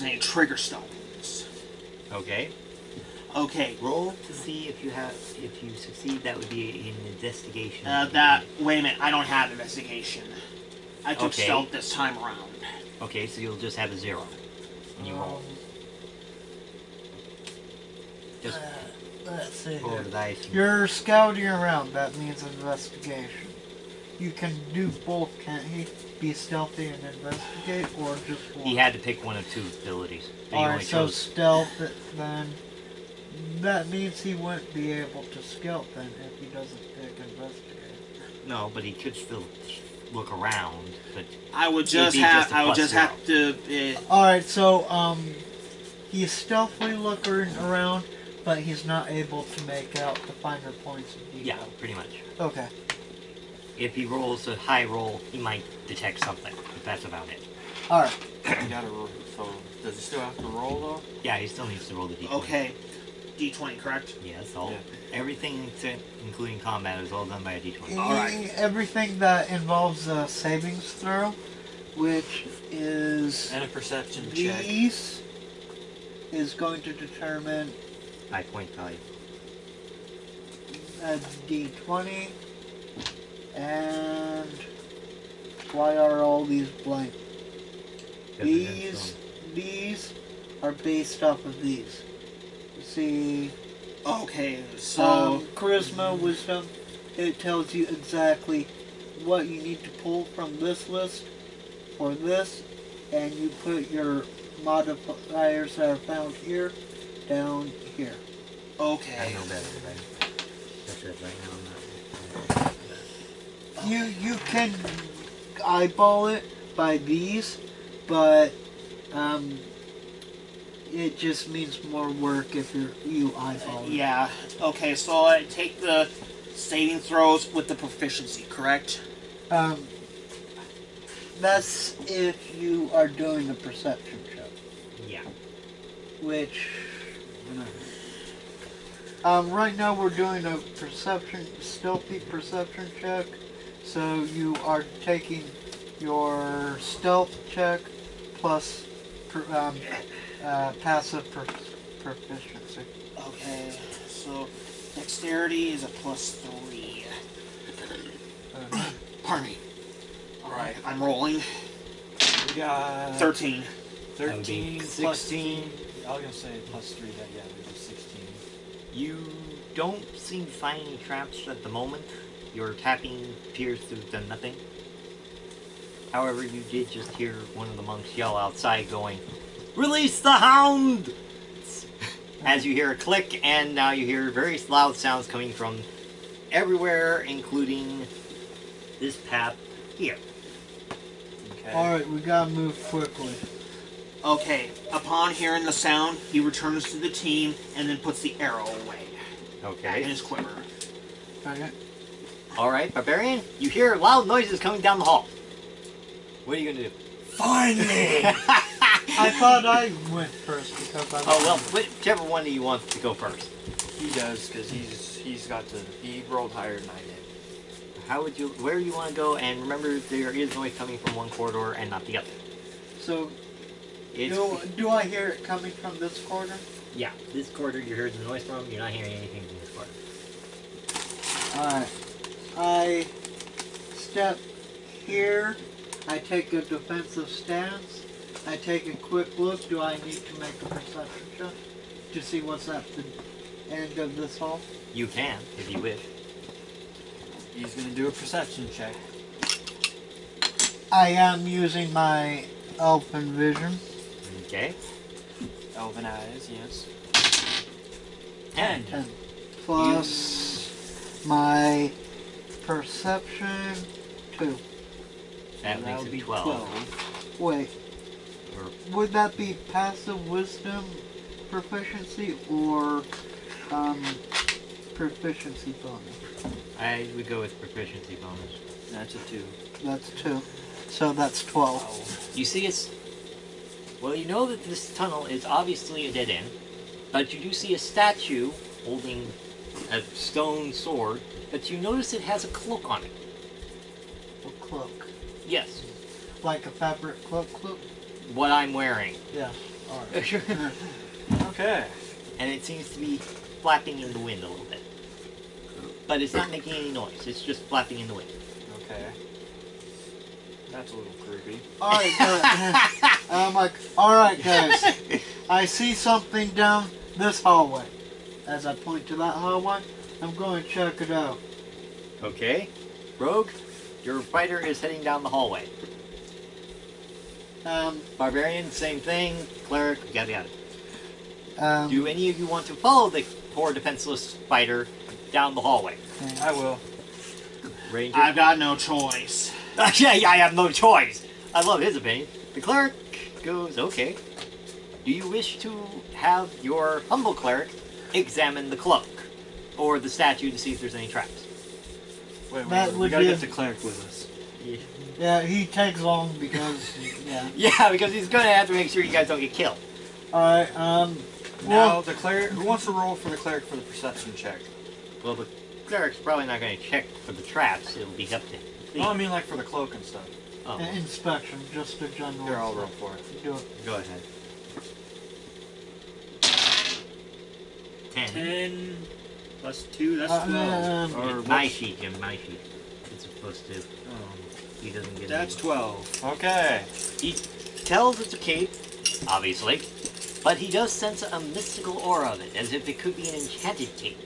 any trigger stones. Okay. Okay. Roll to see if you succeed. That would be an investigation. Wait a minute. I don't have investigation. I took stealth this time around. Okay, so you'll just have a 0 when you roll. Just let's see. roll the dice. You're scouting around. That means investigation. You can do both, can't he? Be stealthy and investigate, or just one? He had to pick one of 2 abilities. Alright, so stealth, then that means he wouldn't be able to scout then if he doesn't pick investigate. No, but he could still look around. But I would just have to. Alright, so he's stealthily looking around, but he's not able to make out the finer points of detail. Yeah, pretty much. Okay. If he rolls a high roll, he might detect something, but that's about it. Alright. You gotta roll, so does he still have to roll though? Yeah, he still needs to roll the d20. Okay. D20, correct? Yes, everything including combat is all done by a d20. Alright. Everything that involves a savings throw, which is... And a perception check. These is going to determine... High point value. A d20. And why are all these blank? These are based off of these. See. Okay, so charisma, wisdom. It tells you exactly what you need to pull from this list for this, and you put your modifiers that are found here down here. Okay. I know better, right? That's it right now. I'm not. You can eyeball it by these, but it just means more work if you eyeball it. Yeah. Okay, so I take the saving throws with the proficiency, correct? That's if you are doing a perception check. Yeah. Which right now we're doing a stealthy perception check. So you are taking your stealth check plus passive proficiency. Okay, so dexterity is a +3. Pardon me. Alright, I'm rolling. We got 13. 13 plus 16. I was gonna say +3, that yeah, we do 16. You don't seem to find any traps at the moment. Your tapping appears to have done nothing. However, you did just hear one of the monks yell outside going, "Release the hound!" As you hear a click, and now you hear very loud sounds coming from everywhere, including this path here. Okay. Alright, we gotta move quickly. Okay, upon hearing the sound, he returns to the team and then puts the arrow away in Okay. his quiver. Okay. Alright, Barbarian, you hear loud noises coming down the hall. What are you gonna do? Find me! I thought I went first because I... Oh, well, whichever one of you wants to go first. He does, because he rolled higher than I did. Where do you want to go? And remember, there is noise coming from one corridor and not the other. So, It's, do I hear it coming from this corner? yeah, this corridor you heard the noise from, you're not hearing anything from this corridor. Alright. I step here. I take a defensive stance. I take a quick look. Do I need to make a perception check to see what's at the end of this hall? You can, if you wish. He's gonna do a perception check. I am using my elfin vision. Okay. Elven eyes, yes. 10. 10. Plus my perception 2. That makes would it be 12. Wait, Or, would that be passive wisdom proficiency or proficiency bonus? I would go with proficiency bonus. That's a 2. That's 2. So that's 12. You see well, you know that this tunnel is obviously a dead end, but you do see a statue holding a stone sword, but you notice it has a cloak on it. A cloak. Yes, Like a fabric cloak? what I'm wearing. Yeah. Okay. And it seems to be flapping in the wind a little bit. But it's not making any noise. It's just flapping in the wind. Okay. That's a little creepy. Alright, guys. I'm like, alright, guys. I see something down this hallway. As I point to that hallway, I'm going to check it out. Okay. Rogue, your fighter is heading down the hallway. Barbarian, same thing. Cleric, yada yada. Do any of you want to follow the poor defenseless fighter down the hallway? I will. Ranger? I've got no choice. Yeah, I have no choice. I love his opinion. The cleric goes, okay. Do you wish to have your humble cleric examine the cloak or the statue to see if there's any traps? Wait, That we would gotta be get the cleric with us. Yeah, he takes long because, yeah. Yeah, because he's gonna have to make sure you guys don't get killed. Alright, Now, well, the cleric. Who wants to roll for the cleric for the perception check? Well, the cleric's probably not going to check for the traps. It'll be up to him. No, I mean like for the cloak and stuff. Oh, inspection, just a general. Here, I'll roll for it. Do it. go ahead. 10. 10 plus 2, that's 12. Or My what's- sheet, Jim, my sheet. It's supposed to. He doesn't get That's any- 12. Okay. He tells it's a cape, obviously, but he does sense a mystical aura of it, as if it could be an enchanted cape.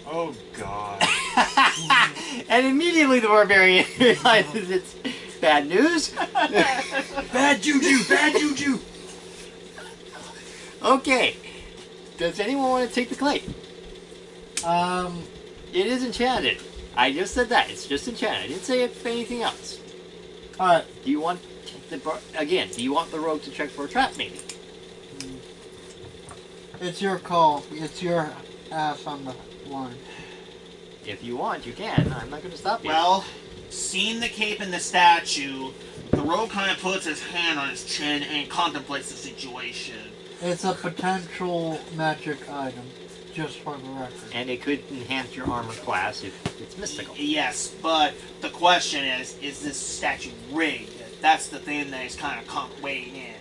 Oh God. And immediately the barbarian realizes it's bad news. Bad juju! Bad juju! Okay. Does anyone want to take the clay? Alright, It is enchanted. I just said that. It's just enchanted. I didn't say anything else. Do you want again? Do you want the rogue to check for a trap, maybe? it's your call. It's your ass on the line. If you want, you can. I'm not going to stop you. Well, seeing the cape and the statue, the rogue kind of puts his hand on his chin and contemplates the situation. It's a potential magic item, just for the record. And it could enhance your armor class if it's mystical. Yes, but the question is this statue rigged? That's the thing that is kind of weighing in.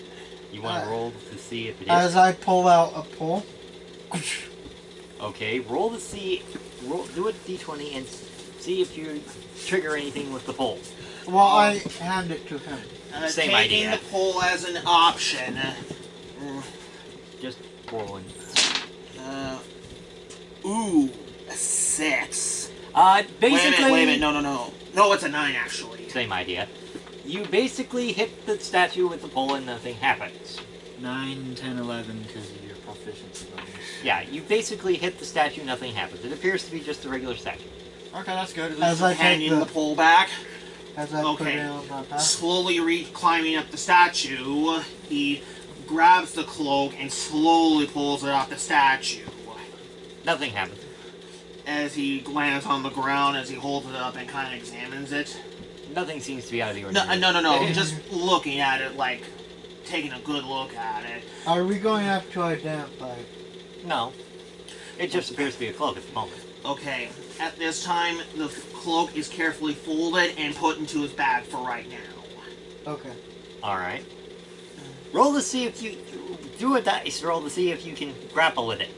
You want to roll to see if it is? As I pull out a pole. Okay, roll to see. Do a d20 and see if you trigger anything with the pole. Well, I hand it to him. Same Taking idea. the pole as an option. Just rolling. Ooh, a 6. Basically. Wait a minute, no. No, it's a 9 actually. Same idea. You basically hit the statue with the pole and nothing happens. 9, 10, 11 because of your proficiency bonus. Yeah, you basically hit the statue, nothing happens. It appears to be just a regular statue. Okay, that's good. As I take Handing the pole back. As I put Okay. it on my back. Slowly climbing up the statue, he grabs the cloak and slowly pulls it off the statue. Nothing happens. As he lands on the ground, as he holds it up and kind of examines it. Nothing seems to be out of the ordinary. No. Just looking at it, like taking a good look at it. Are we going to have to identify it? No. It just appears to be a cloak at the moment. Okay, at this time, the cloak is carefully folded and put into his bag for right now. Okay. Alright. Roll to see if you... Do a dice roll to see if you can grapple with it.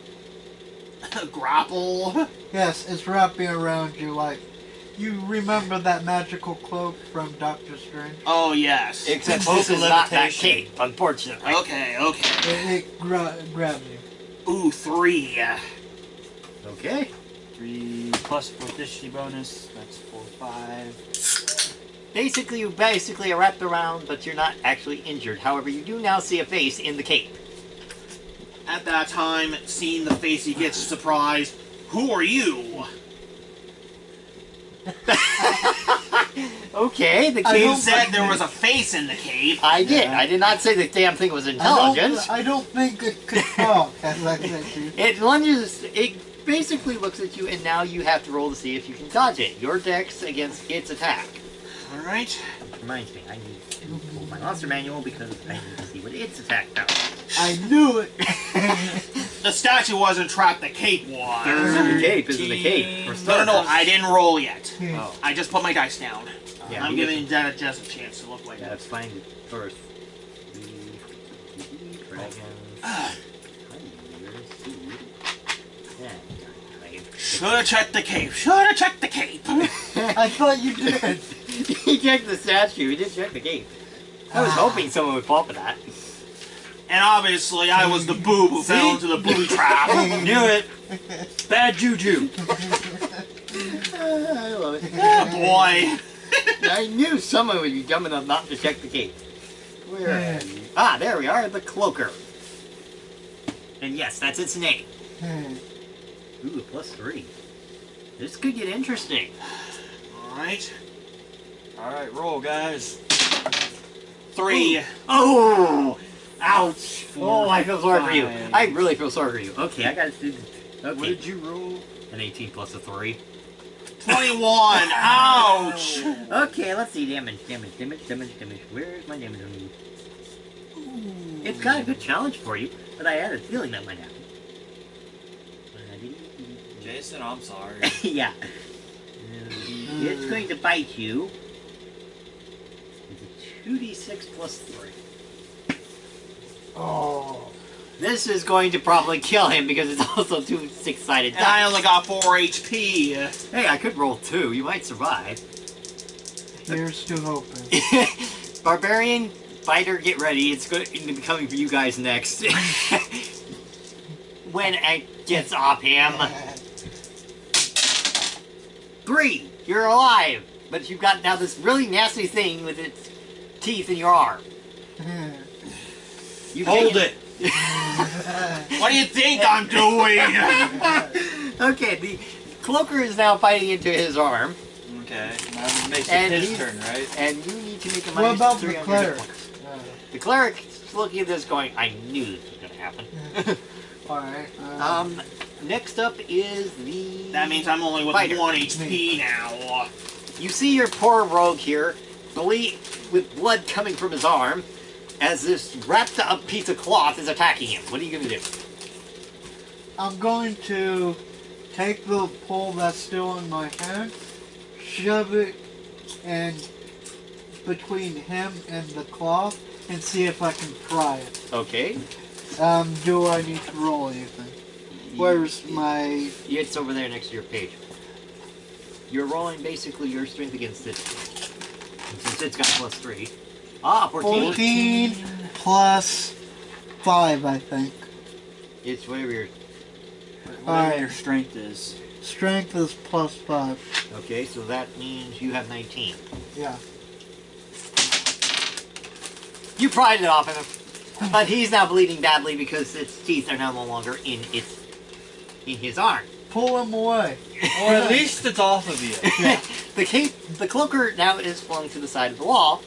Grapple? Yes, it's wrapping around you like... You remember that magical cloak from Doctor Strange? Oh, yes. Except Cloak this of is not that levitation. cape, unfortunately. Okay. It grabs you. Ooh, 3. Okay. 3 plus proficiency bonus, that's 4, 5. Basically, you are wrapped around, but you're not actually injured. However, you do now see a face in the cape. At that time, seeing the face, he gets surprised. Who are you? Okay, the I cape don't- Said there was a face in the cape. I did. Yeah. I did not say the damn thing was intelligence. I don't think it could talk, as I said to you. It lunges. It basically looks at you, and now you have to roll to see if you can dodge it. Your dex against its attack. Alright. Reminds me, I need to pull my monster manual because I need to see what its attack does. I knew it. The statue wasn't trapped, the cape was. The cape isn't the cape. For No, I didn't roll yet. Oh, I just put my dice down. yeah. I'm he giving doesn't- that just a chance to look like Yeah, that. let's find it first. Dragons. Should have checked the cape. Should have checked the cape. I thought you did. He checked the statue. He didn't check the gate. I was hoping someone would fall for that. And obviously, I was the boob who fell into the booby trap. Knew it. Bad juju. I love it. Oh boy. I knew someone would be dumb enough not to check the gate. Where are you? Ah, there we are, the cloaker. And yes, that's its name. Ooh, +3. This could get interesting. Alright. Alright, roll, guys. 3. Oh! Ouch! Oh, I feel sorry for you. Fine. I really feel sorry for you. Okay, I gotta do. Okay. What did you roll? An 18 plus a 3. 21. Ouch. Okay, let's see. Damage. Where's my damage on you? It's got a good challenge for you, but I had a feeling that might happen. Jason, I'm sorry. Yeah. It's going to bite you. It's a 2d6 plus 3. Oh. This is going to probably kill him because it's also 2 6-sided And I dice. only got 4 HP. Hey, I could roll 2. You might survive. Here's to hoping. Barbarian, fighter, get ready. It's going to be coming for you guys next. When it gets off him. 3. You're alive. But you've got now this really nasty thing with its teeth in your arm. You Hold it. What do you think I'm doing? Okay, the cloaker is now fighting into his arm. Okay, now it makes And it his he's- turn, right? And you need to make a What minus about 3 the on your hit cleric? points. The cleric's looking at this going, I knew this was going to happen. Alright. Next up is the... That means I'm only with Fighter. 1 HP now. You see your poor rogue here, with blood coming from his arm, as this wrapped up piece of cloth is attacking him. What are you going to do? I'm going to take the pole that's still in my hand, shove it in between him and the cloth, and see if I can pry it. Okay. Do I need to roll anything? Where's my... It's over there next to your page. You're rolling basically your strength against it. And since it's got +3. Ah, 14. 14 plus 5, I think. It's whatever your... Whatever Alright. your strength is. Strength is plus 5. Okay, so that means you have 19. Yeah. You pried it off him. But he's now bleeding badly because its teeth are now no longer in his arm. Pull him away. Or at least it's off of you. The cloaker now is flung to the side of the wall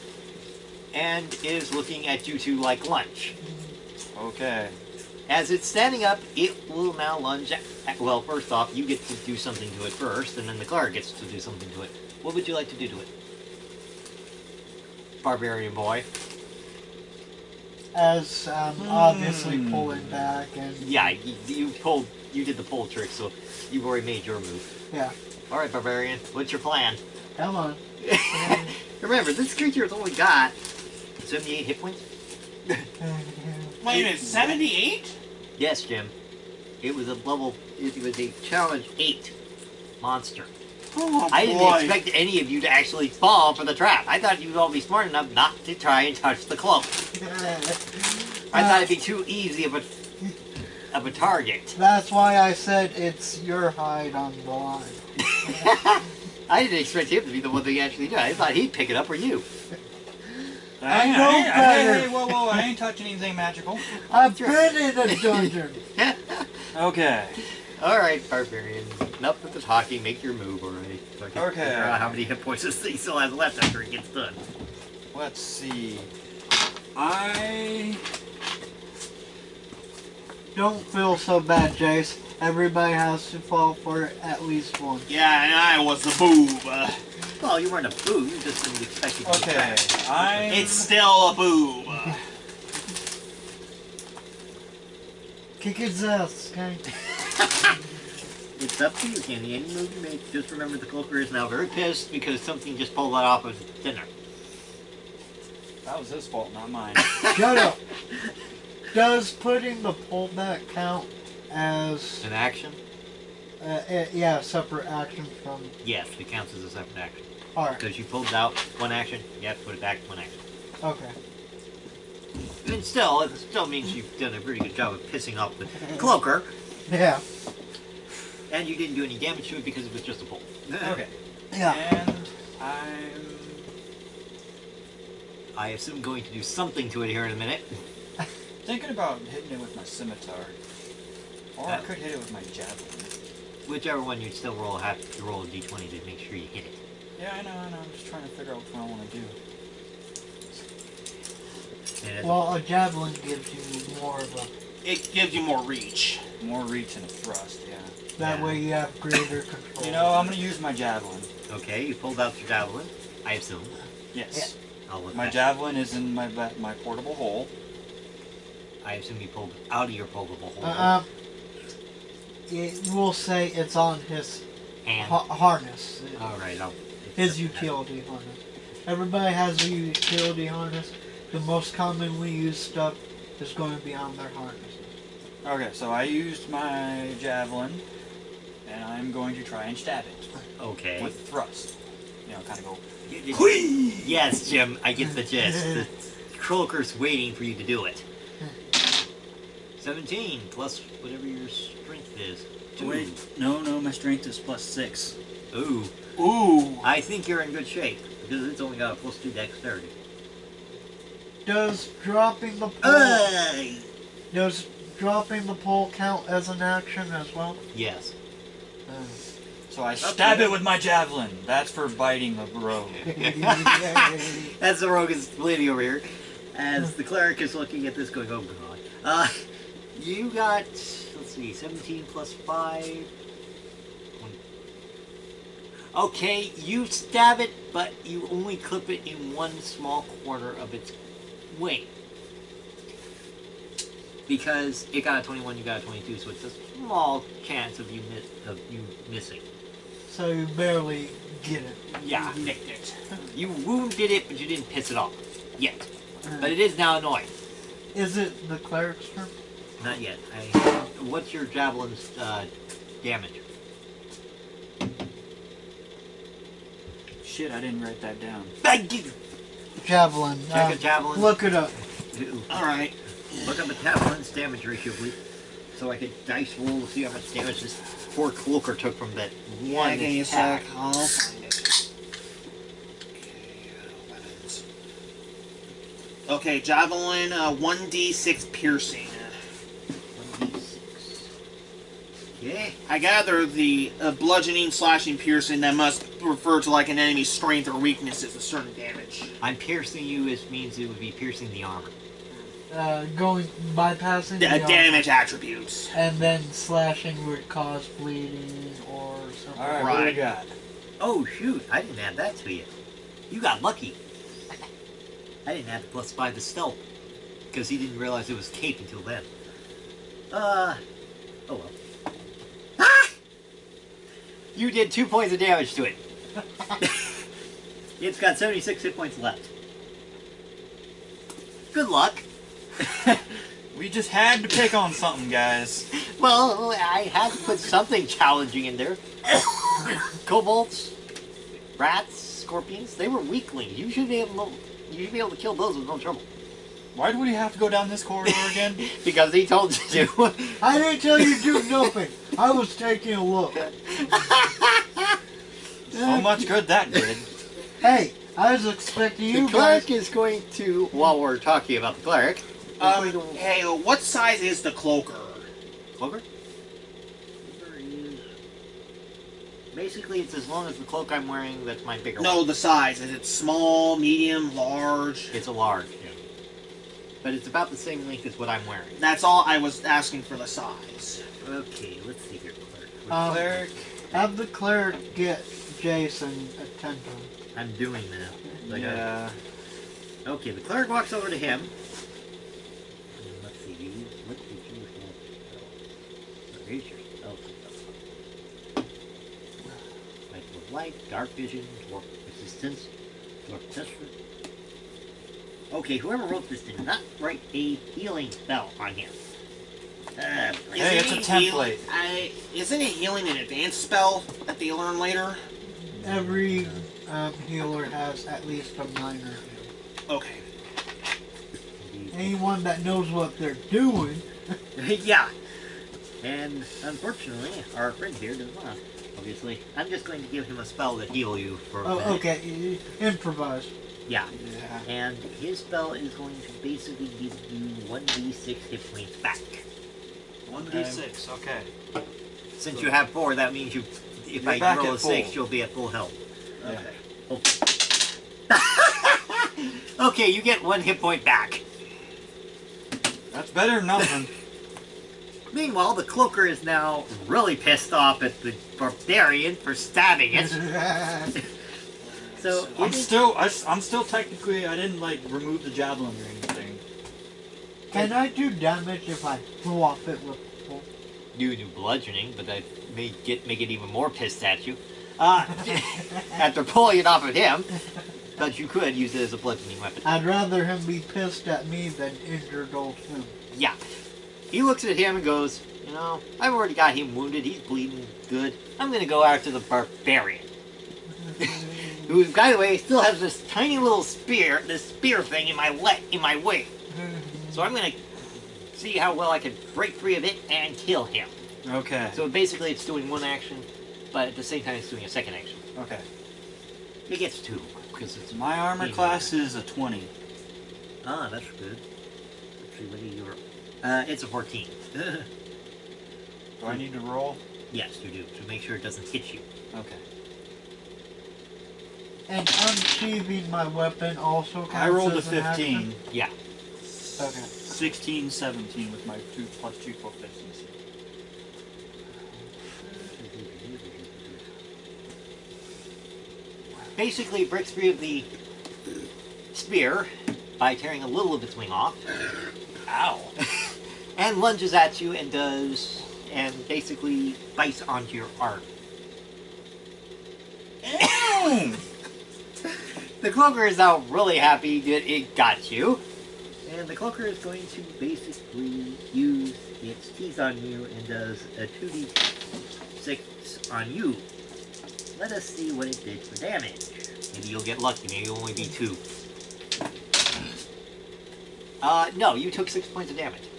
and is looking at you two like lunch. Okay. As it's standing up, it will now lunge well, first off, you get to do something to it first, and then the cleric gets to do something to it. What would you like to do to it? Barbarian boy. As obviously pulling back and... Yeah, you did the pull trick, so you've already made your move. Yeah. Alright, Barbarian, what's your plan? Come on. Remember, this creature has only got 78 hit points? Wait a minute, 78? Yes, Jim. It was it was a challenge 8 monster. Oh, I didn't boy. expect any of you to actually fall for the trap. I thought you'd all be smart enough not to try and touch the cloak. I thought it'd be too easy of a target. That's why I said it's your hide on the line. I didn't expect him to be the one that actually did. I thought he'd pick it up for you. I know better. Hey, whoa, I ain't touching anything magical. I've been in a dungeon. Okay. Alright, Barbarian. Enough with the talking. Make your move already. So I can Okay. figure out how many hit points this thing still has left after it gets done. Let's see. Don't feel so bad, Jace. Everybody has to fall for it at least once. Yeah, and I was the boob. Well, you weren't a boo. You just didn't expect it to be Okay. trapped. It's still a boob. Kick his ass, okay? It's up to you, Candy. Any move you make, just remember the cloaker is now very pissed because something just pulled that off of dinner. That was his fault, not mine. Shut up. Does putting the pullback count as An action? yeah, separate action from? Yes, it counts as a separate action. Alright. Because you pulled out one action, you have to put it back one action. Okay. And still, it still means you've done a pretty good job of pissing off the cloaker, Yeah. and you didn't do any damage to it because it was just a pull. Okay. Yeah. And I assume going to do something to it here in a minute. thinking about hitting it with my scimitar. Or I could hit it with my javelin. Whichever one, you'd still have to roll a d20 to make sure you hit it. Yeah, I know. I'm just trying to figure out which one I want to do. And Well, a javelin gives you more of a. It gives you more reach. More reach and a thrust, yeah. That Yeah. way you have greater control. You know, I'm going to use my javelin. okay, you pulled out your javelin, I assume. Yes. I'll let My that- javelin is in my portable hole. I assume you pulled it out of your pullable hole. We'll say it's on his And harness. alright, I'll His utility harness. Everybody has a utility harness. The most commonly used stuff is going to be on their harness. Okay, so I used my javelin, and I'm going to try and stab it Okay. with thrust. You know, kind of go. Yes, Jim, I get the gist. The cloaker's waiting for you to do it. 17 plus whatever your strength is. 2. Wait, no, my strength is +6. Ooh. Ooh. I think you're in good shape because it's only got a +2 dexterity. Does dropping the pole count as an action as well? Yes. So I stab it with my javelin. That's for biting the rogue. As the rogue is bleeding over here, as the cleric is looking at this going, oh god. You got, let's see, 17 plus 5. Okay, you stab it, but you only clip it in one small corner of its wing. Because it got a 21, you got a 22, so it's a small chance of you missing. So you barely get it. Yeah, Nicked it. you wounded it, but you didn't piss it off. Yet. But it is now annoying. Is it the cleric's turn? Not yet. What's your javelin's damage? Shit, I didn't write that down. Javelin. Check a javelin. Look it up. Alright. Look up a javelin's damage ratio, please. So I could dice roll to see how much damage this poor cloaker took from that one Give me a attack. sec. I'll find it. Okay, weapons. Okay, javelin, 1d6 piercing. 1d6. Okay. I gather the bludgeoning, slashing, piercing that must refer to like an enemy's strength or weakness is a certain damage. I'm piercing you means it would be piercing the armor. Bypassing the Damage attributes. and then slashing would cause bleeding or something. Alright, what do we Right. got? Oh shoot, I didn't add that to you. You got lucky. I didn't add the +5 to stealth. Because he didn't realize it was cape until then. Oh well. Ah! You did 2 points of damage to it. It's got 76 hit points left. Good luck. We just had to pick on something, guys. Well, I had to put something challenging in there. Kobolds, rats, scorpions, they were weaklings. You should be able to kill those with no trouble. Why do we have to go down this corridor again? Because he told you to. I didn't tell you to do nothing. I was taking a look. So much good that did. Hey, I was expecting The you cleric guys. is going to, while we're talking about the cleric, Hey, what size is the cloaker? Cloaker? Basically, it's as long as the cloak I'm wearing that's my bigger No, one. the size. Is it small, medium, large? It's a large, yeah. But it's about the same length as what I'm wearing. That's all I was asking for the size. Okay, let's see here, cleric. Cleric. Have the cleric get Jason attention. I'm doing that. I gotta- Yeah. Okay, the cleric walks over to him. Let's see, what did you have? Raise your spell. Light of light, dark vision, dwarf resistance, dwarf test. Okay, whoever wrote this did not write a healing spell on here. Hey, it's a template. Isn't it healing an advanced spell that they learn later? Every healer has at least a minor heal. Okay. Anyone that knows what they're doing. Yeah. And unfortunately, our friend here does not. Obviously, I'm just going to give him a spell to heal you for a minute. Okay. Improvise. Yeah. Yeah. And his spell is going to basically give you 1d6 hit points back. 1d6, okay. Since you have 4, that means if You're I back roll a at 6, full. you'll be at full health. Okay. Okay, you get 1 hit point back. That's better than nothing. Meanwhile, the cloaker is now really pissed off at the barbarian for stabbing it. So I'm still technically, I didn't like remove the javelin or anything. Can I do damage if I swap it with full? you do bludgeoning, but that may make it even more pissed at you. After pulling it off of him, but you could use it as a bludgeoning weapon. I'd rather him be pissed at me than injured old him. Yeah. He looks at him and goes, you know, I've already got him wounded. He's bleeding good. I'm going to go after the barbarian. Who, by the way, still has this tiny little spear, this spear thing in my way. So I'm going to see how well I can break free of it and kill him. Okay. So basically it's doing 1 action, but at the same time it's doing a 2nd action. Okay. It gets 2, because it's... My armor class is a 20. Ah, that's good. Let's see, what are your... it's a 14. Do I need to roll? Yes, you do, to make sure it doesn't hit you. Okay. And unsheathing my weapon also counts I rolled a as an 15. action? Yeah. Okay. 16, 17 with my 2+2 proficiency. Basically, it breaks free of the spear by tearing a little of its wing off. Ow. And lunges at you and basically bites onto your arm. The cloaker is now really happy that it got you. And the cloaker is going to basically use its teeth on you and does a 2d6 on you. Let us see what it did for damage. Maybe you'll get lucky, maybe it'll only be 2. No, you took 6 points of damage.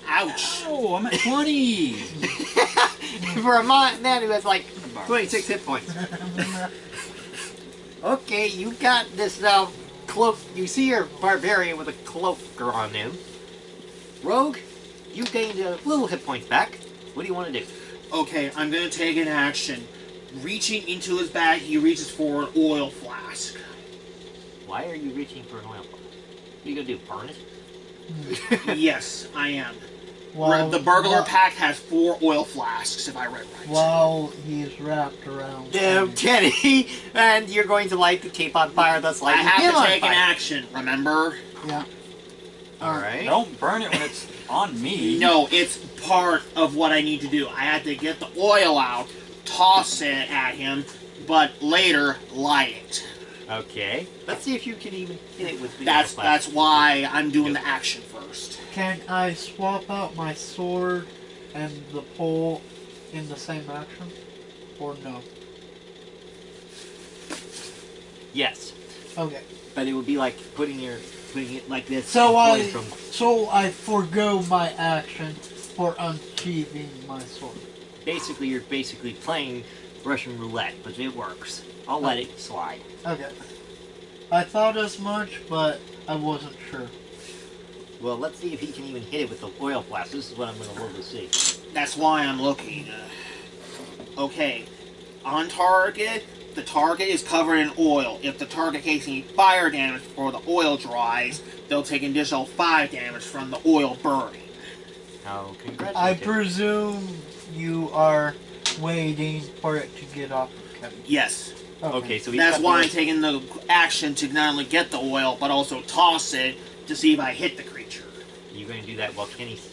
Ouch. Oh, I'm at 20! For a man who has like 26 hit points. Okay, you got this now cloak. You see your barbarian with a cloaker on him. Rogue, you gained a little hit points back. What do you want to do? Okay, I'm gonna take an action. Reaching into his bag, he reaches for an oil flask. Why are you reaching for an oil flask? What are you gonna do? Burn it? Yes, I am. While, The burglar while, pack has 4 oil flasks, if I read right. while he's wrapped around. Damn, Teddy! And you're going to light the cape on fire, thus I lighting him have on to take an fire. action, remember? Yeah. Alright. Don't burn it when it's on me. No, it's part of what I need to do. I had to get the oil out, toss it at him, but later light it. Okay. Let's see if you can even hit it with the That's oil flask. why I'm doing the action first. Can I swap out my sword and the pole in the same action? Or no? Yes. Okay. But it would be like putting it like this. So and I pulling so I forgo my action for unsheathing my sword. Basically, you're basically playing Russian roulette, but it works. I'll let it slide. Okay. I thought as much, but I wasn't sure. Well, let's see if he can even hit it with the oil flask. This is what I'm going to look to see. That's why I'm looking. Okay, on target, the target is covered in oil. If the target takes any fire damage before the oil dries, they'll take an additional 5 damage from the oil burning. Now, I congratulations. presume you are waiting for it to get off of Kevin. Yes, Okay, so he's that's got why the- I'm taking the action to not only get the oil, but also toss it to see if I hit the creature. You're going to do that while Kenny's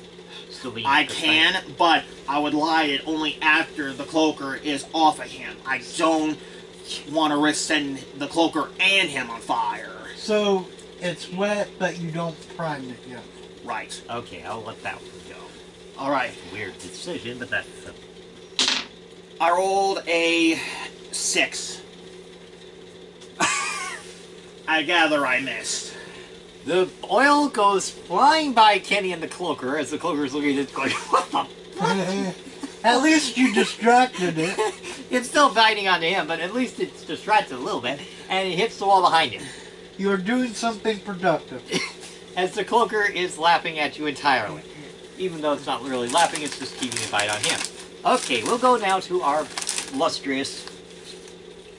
still being... I can, but I would light it only after the cloaker is off of him. I don't want to risk setting the cloaker and him on fire. So It's wet, but you don't prime it yet. Right. Okay, I'll let that one go. All right. Weird decision, but that's... I rolled a 6. I gather I missed. The oil goes flying by Kenny and the cloaker as the cloaker is looking at it going, what the... At least you distracted it. It's still biting onto him, but at least it's distracted a little bit, and it hits the wall behind him. You're doing something productive. As the cloaker is laughing at you entirely. Even though it's not really laughing, it's just keeping a bite on him. Okay, we'll go now to our lustrous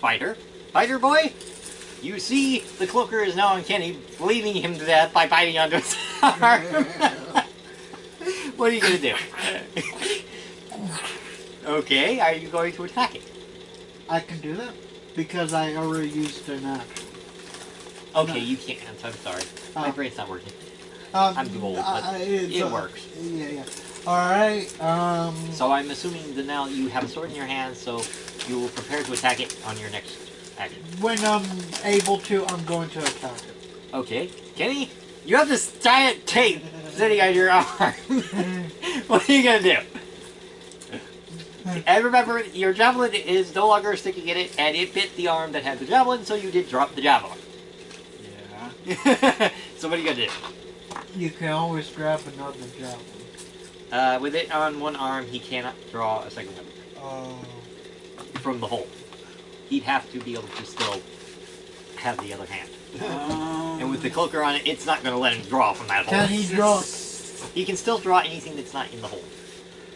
fighter. Fighter boy, you see the cloaker is now on Kenny, bleeding him to death by biting onto his arm. What are you going to do? Okay, are you going to attack it? I can do that because I already used an action. Okay, No. you can't. I'm sorry. My Oh. brain's not working. I'm too old, but it works. Yeah. Alright, So I'm assuming that now you have a sword in your hand, so you will prepare to attack it on your next action. when I'm able to, I'm going to attack it. Okay, Kenny, you have this giant tape sitting on your arm. What are you gonna do? And remember, your javelin is no longer sticking in it, and it bit the arm that had the javelin, so you did drop the javelin. Yeah. So what are you gonna do? You can always grab another javelin. With it on one arm, he cannot draw a second weapon Oh. from the hole. He'd have to be able to still have the other hand. And with the cloaker on it, it's not going to let him draw from that hole. Can he draw? He can still draw anything that's not in the hole.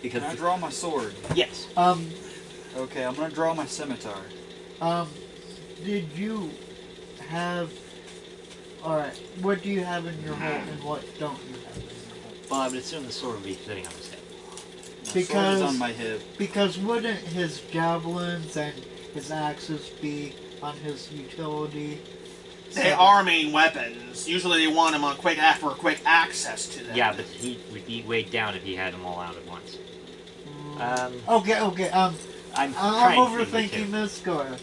Because Can I draw my sword? yes. Okay, I'm gonna draw my scimitar. Did you have... Alright, what do you have in your hole and what don't you have in your hole? Well, I would assume the sword would be sitting on his head. My sword Because- is on my hip. Because wouldn't his javelins and his axes be on his utility? They are main weapons. Usually they want them on quick for quick access to them. Yeah, but he would be weighed down if he had them all out at once. Okay, I'm I'm trying to think overthinking this. Go ahead.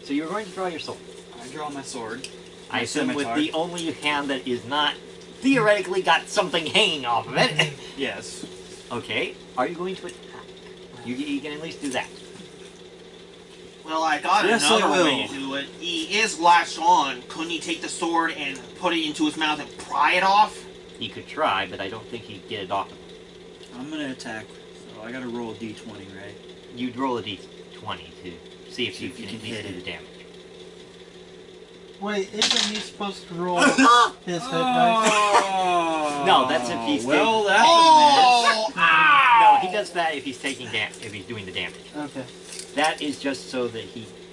So you're going to draw your sword. I draw my sword. I My assume with scimitar. the only hand that is not theoretically got something hanging off of it. Yes. Okay, are you going to attack? You can at least do that. Well, I got Yes, I another way will. to do it. He is latched on. Couldn't he take the sword and put it into his mouth and pry it off? He could try, but I don't think he'd get it off. I'm gonna attack, so I gotta roll a d20, right? You'd roll a d20 to see if you can at least do the damage. Wait, isn't he supposed to roll his hit dice? No, that's if he's Well, that's Oh! No, he does that if he's taking if he's doing the damage. Okay. That is just so that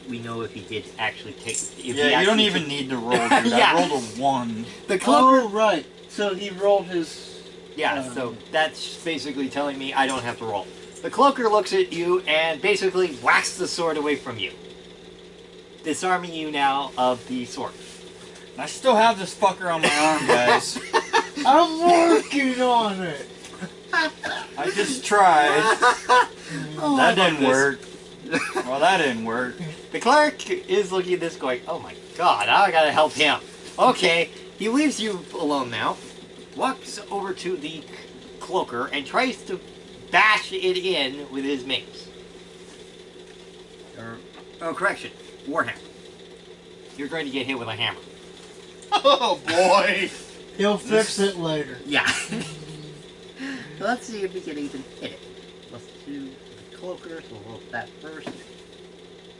we know if he did actually take. If he Yeah, you don't actually even took- need to roll, dude. Yeah. I rolled a 1. The cloaker. Oh, right. So he rolled his... Yeah, so that's basically telling me I don't have to roll. The cloaker looks at you and basically whacks the sword away from you, disarming you now of the sword. I still have this fucker on my arm, guys. I'm working on it! I just tried. Oh, That didn't work. Well, that didn't work. The clerk is looking at this going, oh my god, now I gotta help him. Okay, he leaves you alone now, walks over to the cloaker and tries to bash it in with his mace. Oh, correction, warhammer. You're going to get hit with a hammer. Oh boy! He'll fix it later. Yeah. Let's see if we can even hit it. Let's do the cloaker, so we'll roll that first.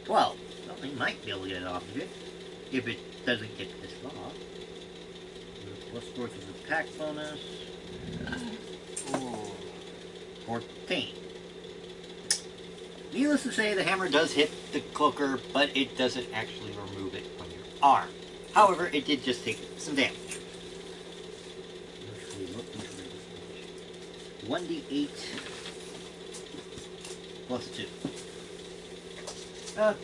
12. Well, he might be able to get it off of you. If it doesn't get this off. Plus 4 for the attack bonus. 14. Needless to say, the hammer does hit the cloaker, but it doesn't actually remove it from your arm. However, it did just take some damage. 1d8 plus 2. Okay.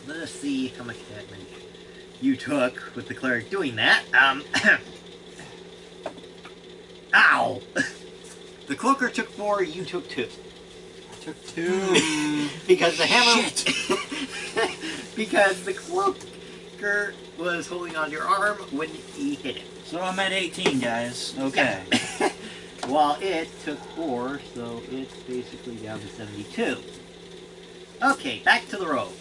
Let us see how much damage you took with the cleric doing that. Ow! The cloaker took 4, you took 2. I took 2. Because the hammer... because the cloak Wesker was holding on to your arm when he hit it. So I'm at 18, guys. Okay. While it took 4, so it's basically down to 72. Okay, back to the rogue.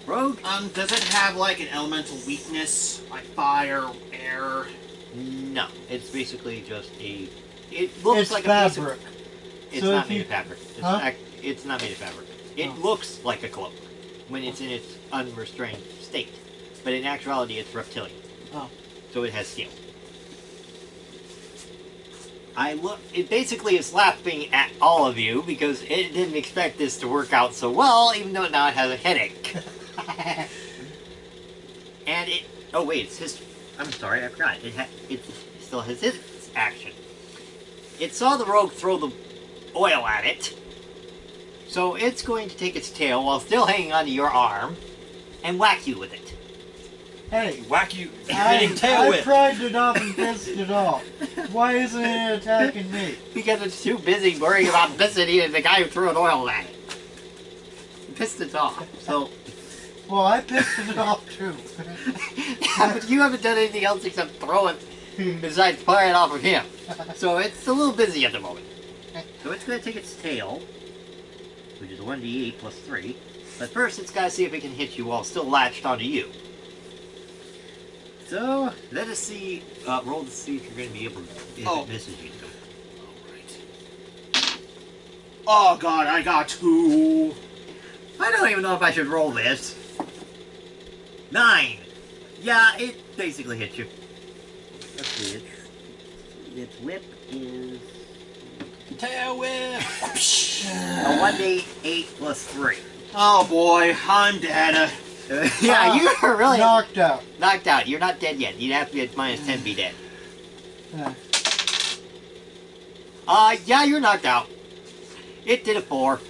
Rogue? Does it have like an elemental weakness, like fire, air? No, it's basically just a. It looks It's like fabric. a piece of. It's So not if made you- of fabric. It's, Huh? it's not made of fabric. It Oh. looks like a cloak when it's in its unrestrained state, but in actuality, it's reptilian. Oh. So it has steel. It basically is laughing at all of you because it didn't expect this to work out so well, even though now it has a headache. And it. Oh wait, it's his. I'm sorry, I forgot. It still has his action. It saw the rogue throw the oil at it, so it's going to take its tail while still hanging onto your arm and whack you with it. Hey, Whack you, hitting tail I whip. pried it off and pissed it off. Why isn't it attacking me? Because it's too busy worrying about pissing the guy who threw an oil at it. Pissed it off. So, Well, I pissed it off too. yeah, but you haven't done anything else except throw it besides fire it off of him. So it's a little busy at the moment. So it's going to take its tail, which is a 1d8 plus 3. But first it's got to see if it can hit you while still latched onto you. So, let us see, roll to see if you're going to be able to, if Oh. it misses you. Alright. Oh god, I got 2. I don't even know if I should roll this. 9. Yeah, it basically hits you. Let's see, its whip is Tail whip. a 1d8 plus 3. Oh boy, I'm dead. Yeah, you are really Knocked out. knocked out. You're not dead yet. You'd have to be at minus 10 to be dead. Yeah, you're knocked out. It did a 4.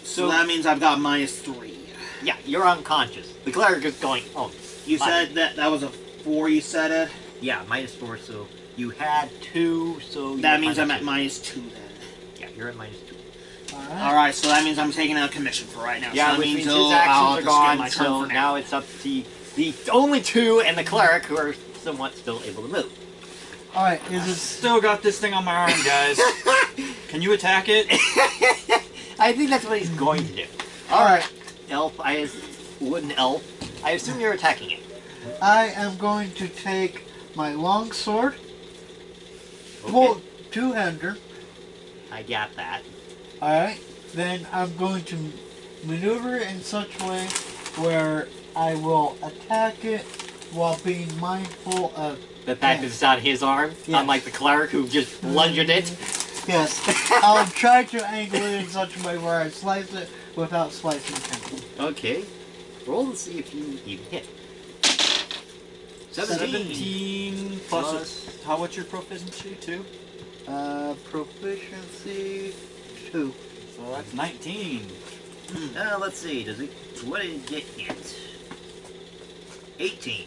So that means I've got minus 3. Yeah, you're unconscious. The cleric is going, oh, You Fine. said that was a 4, you said it? yeah, minus 4, so you had 2, so That you're means I'm at minus minus 2 then. 2. Yeah, you're at minus 2. Alright. Alright, so that means I'm taking out a commission for right now. Yeah, so that which means means I'll his actions just are gone, get my turn so for now it's up to the only 2 and the cleric who are somewhat still able to move. Alright, is it Still got this thing on my arm, guys. Can you attack it? I think that's what he's going to do. Alright, elf, wooden elf. I assume you're attacking it. I am going to take my long sword, Okay. well, two-hander. I got that. Alright, then I'm going to maneuver it in such a way where I will attack it while being mindful of. The fact that it's on his arm, Yeah. unlike the cleric who just lunged it. Yes, I'll try to angle it in such a way where I slice it without slicing him. Okay. Roll to see if you even hit. 17 plus. What's your proficiency? 2. Proficiency 2. So that's 19. Let's see. What did it get hit? 18.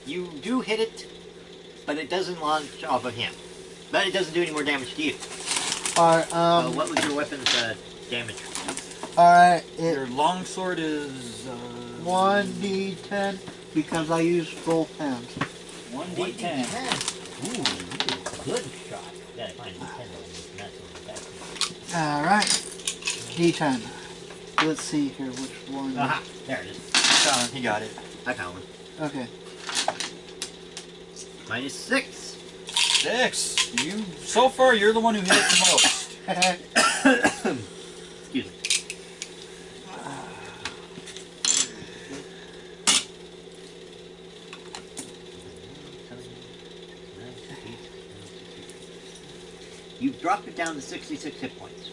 You do hit it, but it doesn't launch off of him. But it doesn't do any more damage to you. Alright, What was your weapon's damage? alright, Your it longsword is 1d10 because I use both hands. 1d10. Ooh, you did a good shot. Gotta find D10 Alright, d10. Let's see here which one. Aha, there it is. He got it. I found one. Okay. Minus 6. 6. So far, you're the one who hit it the most. Excuse me. You've dropped it down to 66 hit points.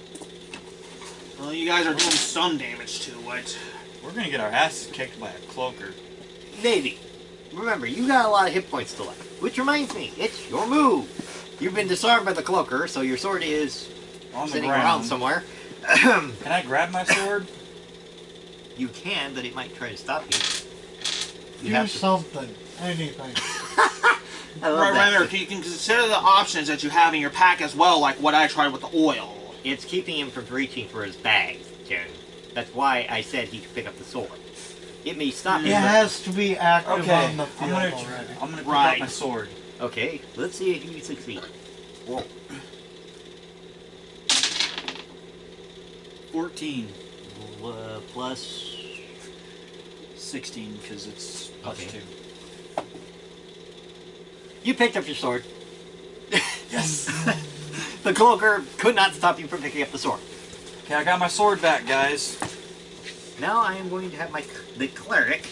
Well, you guys are doing some damage to it. We're gonna get our asses kicked by a cloaker. Maybe. Remember, you got a lot of hit points still left. Which reminds me, it's your move. You've been disarmed by the cloaker, so your sword is On the sitting around ground. somewhere. Can I grab my sword? You can, but it might try to stop you. You Do have to. something. Anything. I love that. Remember, you can consider the options that you have in your pack as well, like what I tried with the oil. It's keeping him from reaching for his bag, Jaren. That's why I said he could pick up the sword. It may stop It you. but- has to be active Okay, on the I'm field gonna already. I'm gonna pick Right. up my sword. Okay, let's see if you succeed. Roll. 14, Plus. 16 because it's plus Okay. 2. You picked up your sword. Yes. The cloaker could not stop you from picking up the sword. Okay, I got my sword back, guys. Now I am going to have the cleric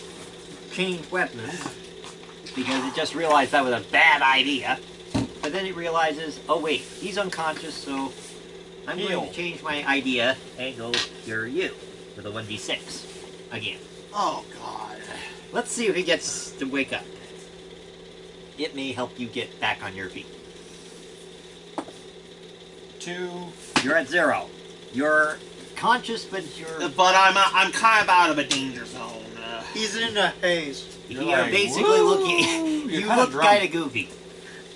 change weapons because it just realized that was a bad idea. But then it realizes, oh wait, he's unconscious, so I'm going Heal. to change my idea and go cure you with a 1d6 again. Oh God. Let's see if he gets to wake up. It may help you get back on your feet. 2. You're at 0. You're conscious, but you're But I'm kind of out of a danger zone. He's in a haze. you're like, basically "Woo!" looking. You're You kinda look drunk. kind of goofy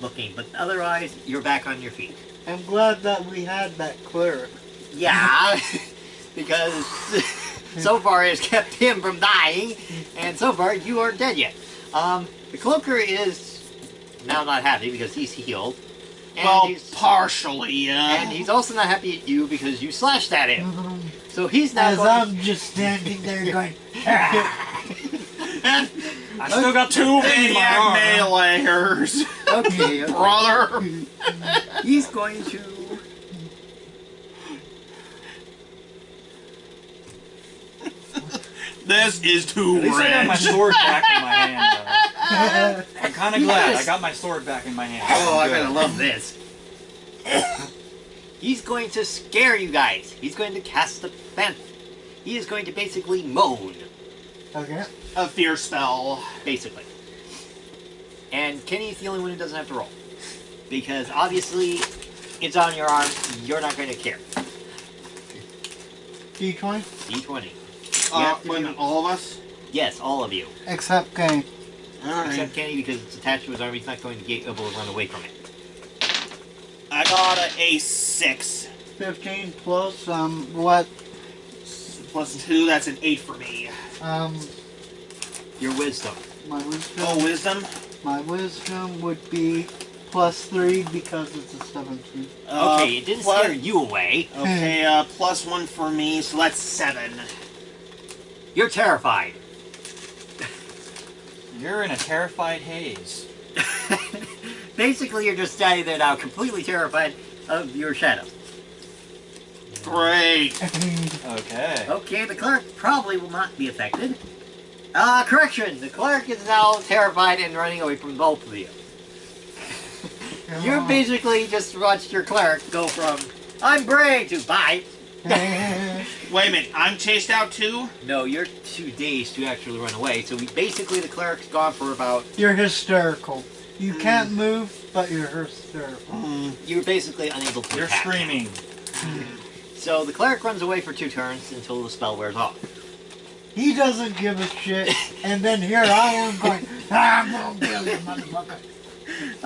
looking, but otherwise you're back on your feet. I'm glad that we had that cleric. Yeah, because so far it's kept him from dying, and so far you aren't dead yet. The cloaker is now not happy because he's healed, and Well, he's partially. and he's also not happy at you because you slashed at him. So he's now As going. I'm just standing there going, I still got 2 in my Maniac arm. meleeers, Okay, brother. he's going to. This is too At least I got my rich. sword back in my hand, though. I'm kind of glad Yes. I got my sword back in my hand. Oh, I'm Good. gonna love this. He's going to scare you guys. He's going to cast a phantom. He is going to basically moan, okay. A fear spell. basically. And Kenny's the only one who doesn't have to roll. Because obviously, it's on your arm, you're not going to care. D20? D20. You have to Wait a do- minute, all of us? Yes, all of you. Except Kane. Alright. Except Kenny, because it's attached to his arm, he's not going to be able to run away from it. I got a 6. 15 plus, what? Plus 2, that's an 8 for me. Your wisdom. My wisdom. Oh, wisdom? My wisdom would be plus 3 because it's a 17. Okay, it didn't plus- scare you away. Okay, plus 1 for me, so that's 7. You're terrified. You're in a terrified haze. Basically, you're just standing there now, completely terrified of your shadow. Great. Okay. Okay, the cleric probably will not be affected. Correction! The cleric is now terrified and running away from both of you. You basically just watched your cleric go from, I'm brave, to bye. Wait a minute, I'm chased out too? No, you're too dazed to actually run away, so basically the cleric's gone for about, You're hysterical. You can't move, but you're hysterical. you're basically unable to You're attack. screaming. So the cleric runs away for 2 turns until the spell wears off. He doesn't give a shit, and then here I am going, I'm gonna kill you, motherfucker.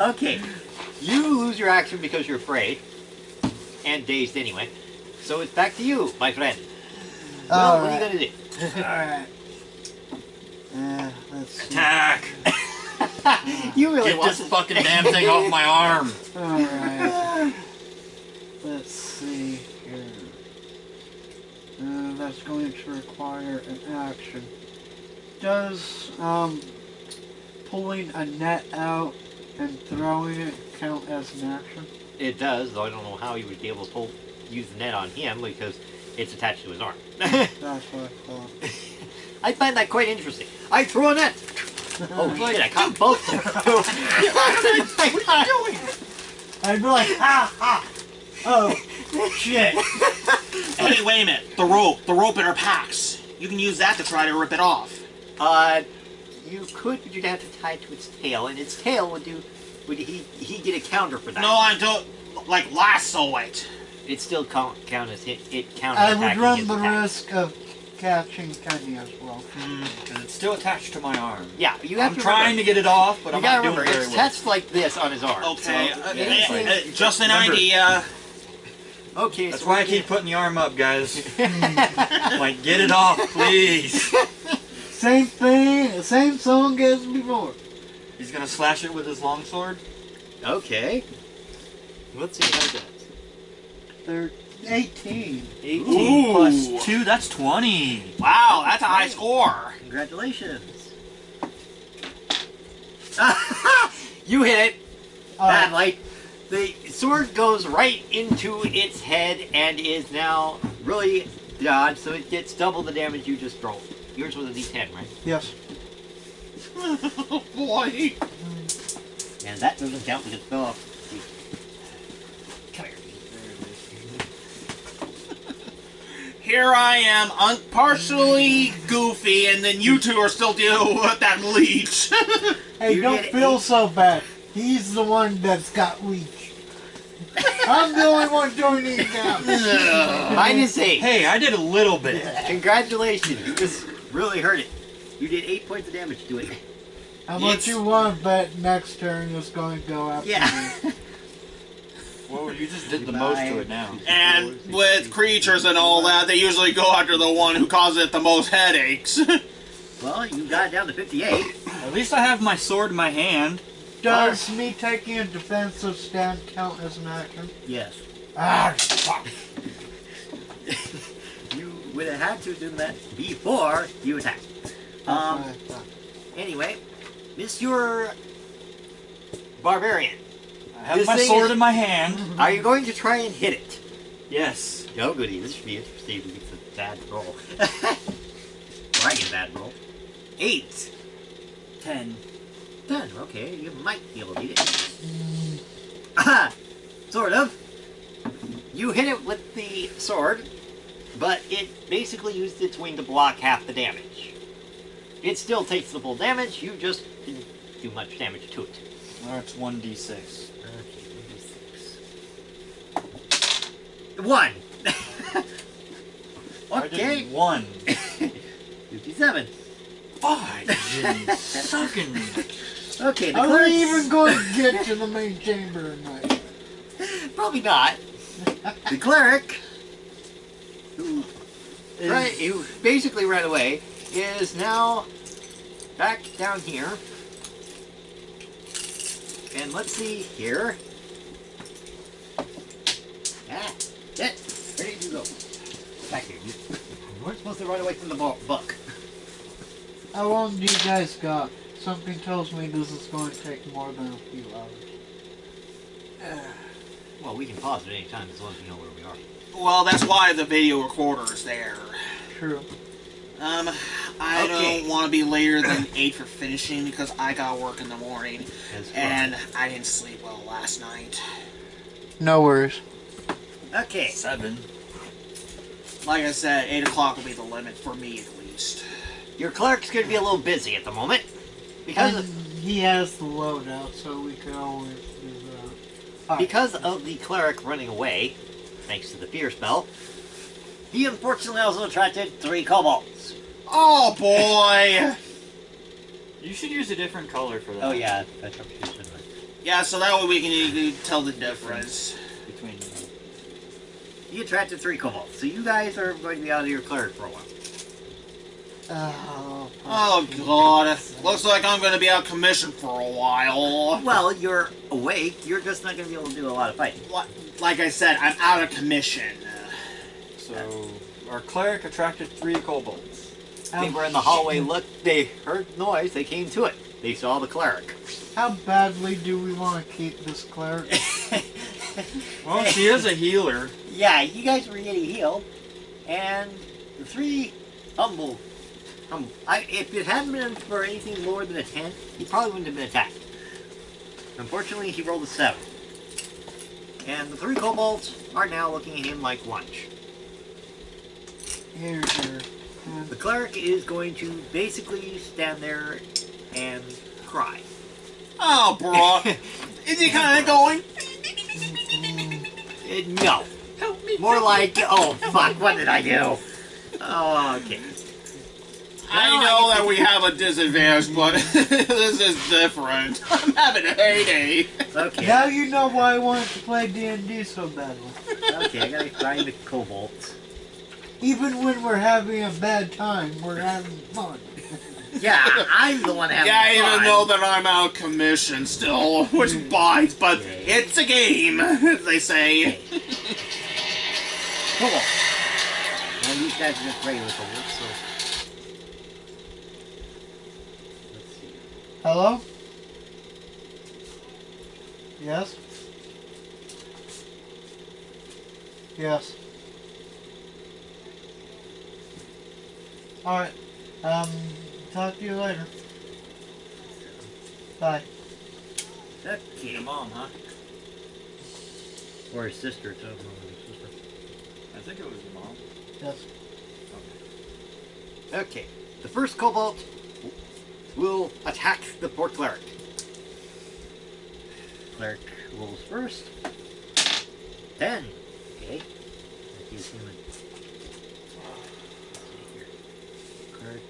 Okay, you lose your action because you're afraid, and dazed anyway. So it's back to you, my friend. Well, what are you gonna do? Alright. Let's see. Attack! You really Get want this to... fucking damn thing off my arm! Alright. Let's see here. That's going to require an action. Does pulling a net out and throwing it count as an action? It does, though I don't know how you would be able to use the net on him because it's attached to his arm. That's what I thought. I find that quite interesting. I threw a net! Oh shit, I caught both of them. What are you doing? I'd be like, ha ha! Oh, shit! Hey, wait a minute. The rope in her packs. You can use that to try to rip it off. You could, but you'd have to tie it to its tail, and its tail would he get a counter for that? No, I don't, like, lasso it. It still count as it counter I would attacking run his the attack. risk of catching Kenny as well. Because it's still attached to my arm. Yeah, you have I'm to trying to get it off, but You I'm gotta not doing remember, very it's well. attached like this on his arm. Okay, So anything- just an Remember- idea. okay, That's so why I we're keep putting the arm up, guys. Like, get it off, please. Same thing, same song as before. He's gonna slash it with his longsword. Okay. Let's see how that. They're 18. 18 Ooh. plus 2, that's 20. Wow, that's a high score. Congratulations. You hit it. Alright. Badly. The sword goes right into its head and is now really dodged, so it gets double the damage you just rolled. Yours was a D10, right? Yes. Oh boy. And that doesn't count because it fell off. Come here. Here I am, partially goofy, and then you two are still dealing with that leech. Hey, You don't did feel 8. so bad. He's the one that's got leech. I'm the only one doing these now. -8. Hey, I did a little bit. Congratulations. You just really hurt it. You did 8 points of damage to it. How much It's- you want to bet next turn is going to go after Yeah. me? Well, you just did the most to it now. And with creatures and all that, they usually go after the one who causes it the most headaches. Well, you got it down to 58. At least I have my sword in my hand. Does me taking a defensive stand count as an action? Yes. Ah, fuck. You would have had to do that before you attacked. Anyway, Monsieur Barbarian, I have This my thing sword is- in my hand. are you going to try and hit it? Yes. Oh, goody. This should be interesting. It's a bad roll. Or I get a bad roll. 8. 10. 10. Okay, you might be able to beat it. Aha! Sort of. You hit it with the sword, but it basically used its wing to block half the damage. It still takes the full damage, you just didn't do much damage to it. That's 1d6. Okay, 1! I Okay, did 1. 57. 5. Sucking. Okay, the Are we cleric's- even going to get to the main chamber tonight? Probably not. The cleric, who basically ran away, is now back down here. And let's see here. Where did you go? Back here. You weren't supposed to run away from the book. How long do you guys got? Something tells me this is going to take more than a few hours. Well, we can pause at any time as long as we know where we are. Well, that's why the video recorder is there. True. I Okay. don't want to be later than 8 for finishing because I got work in the morning, As well. and I didn't sleep well last night. No worries. Okay. 7. Like I said, 8 o'clock will be the limit for me at least. Your cleric's going to be a little busy at the moment. Because And he has the loadout, so we could always do that. Because of the cleric running away, thanks to the fear spell, he unfortunately also attracted 3 kobolds. Oh boy! You should use a different color for that. Oh yeah, that's probably should have been right. Yeah, so that way we can tell the difference. Between them. He attracted 3 kobolds, so you guys are going to be out of your cleric for a while. Oh god, looks like I'm gonna be out of commission for a while. Well, you're awake, you're just not going to be able to do a lot of fighting. Like I said, I'm out of commission. So, our cleric attracted 3 kobolds. They were in the hallway, looked, they heard noise, they came to it. They saw the cleric. How badly do we want to keep this cleric? Well, she is a healer. Yeah, you guys were getting healed, and the 3 humble. If it hadn't been for anything lower than a 10, he probably wouldn't have been attacked. Unfortunately, he rolled a 7. And the 3 kobolds are now looking at him like lunch. Here. The cleric is going to basically stand there and cry. Oh, bro. Is he kind of going? No. More like, oh fuck, what did I do? Oh, okay. I know that we have a disadvantage, but this is different. I'm having a heyday. Okay. Now you know why I wanted to play DnD so badly. Okay, I gotta find the kobolds. Even when we're having a bad time, we're having fun. Yeah, I'm the one having Yeah, fun. even though that I'm out of commission still, which bites, but Okay. it's a game, as they say. Okay. Cobalt. And these guys are just regular kobolds, so... Let's see. Hello? Yes? Yes. Alright. Talk to you later. Bye. Okay. Your mom, huh? Or his sister, too. No, his sister. I think it was your mom. Yes. Okay. The first kobold will attack the poor cleric. Cleric rolls first. 10. Okay. That gives him a... Let's see here. Cleric.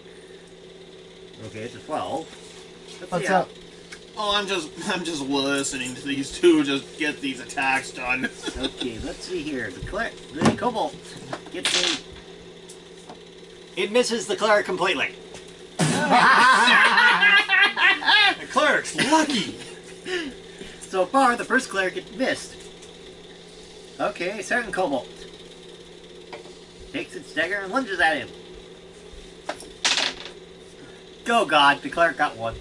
Okay, it's a 12. Let's What's see how- up? Oh, I'm just listening to these two just get these attacks done. Okay, let's see here. The kobold gets a... It misses the cleric completely. The cleric's lucky! So far, the first cleric gets missed. Okay, second kobold takes its dagger and lunges at him. Go God, the cleric got one.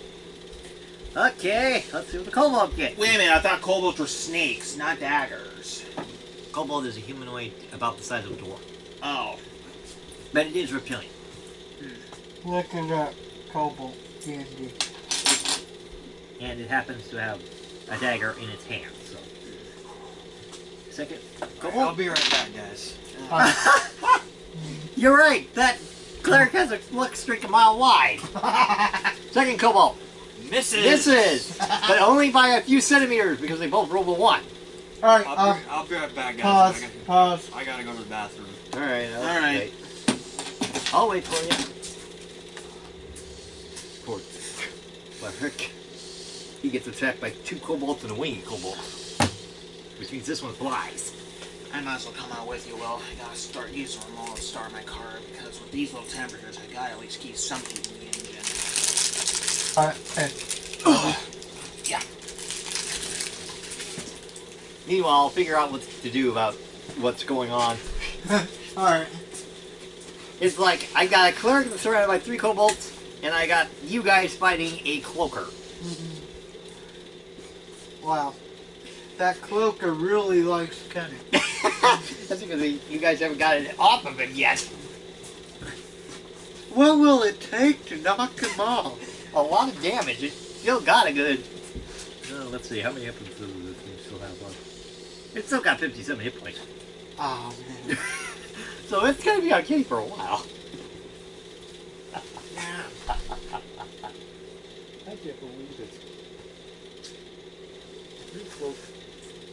Okay, let's see what the kobold gets. Wait a minute, I thought kobolds were snakes, not daggers. Kobold is a humanoid about the size of a dwarf, Oh. but it is reptilian. Look at that Cobalt D&D. And it happens to have a dagger in its hand, so. Second I'll kobold. be right back, guys. You're right, that cleric has a luck streak a mile wide. Second kobold. Misses! Misses! But only by a few centimeters because they both rolled a 1. Alright, I'll be right back, guys. pause, pause. I gotta go to the bathroom. Alright, Alright. I'll wait for you. Poor cleric. He gets attacked by 2 kobolds and a winged kobold. Which means this one flies. I might as well come out with you, Will. I gotta start using remote to start my car because with these low temperatures, I gotta at least keep something in the engine. Alright, hey. Yeah. Meanwhile, I'll figure out what to do about what's going on. Alright. It's like, I got a cleric that's surrounded by 3 kobolds, and I got you guys fighting a cloaker. Wow. That cloaker really likes Kenny. That's because you guys haven't got it off of him yet. What will it take to knock him off? A lot of damage. It still got a good... let's see, how many hit points does this thing still have left? It's still got 57 hit points. Oh, man. So it's gonna be on Kitty for a while. I can't believe it. This folk,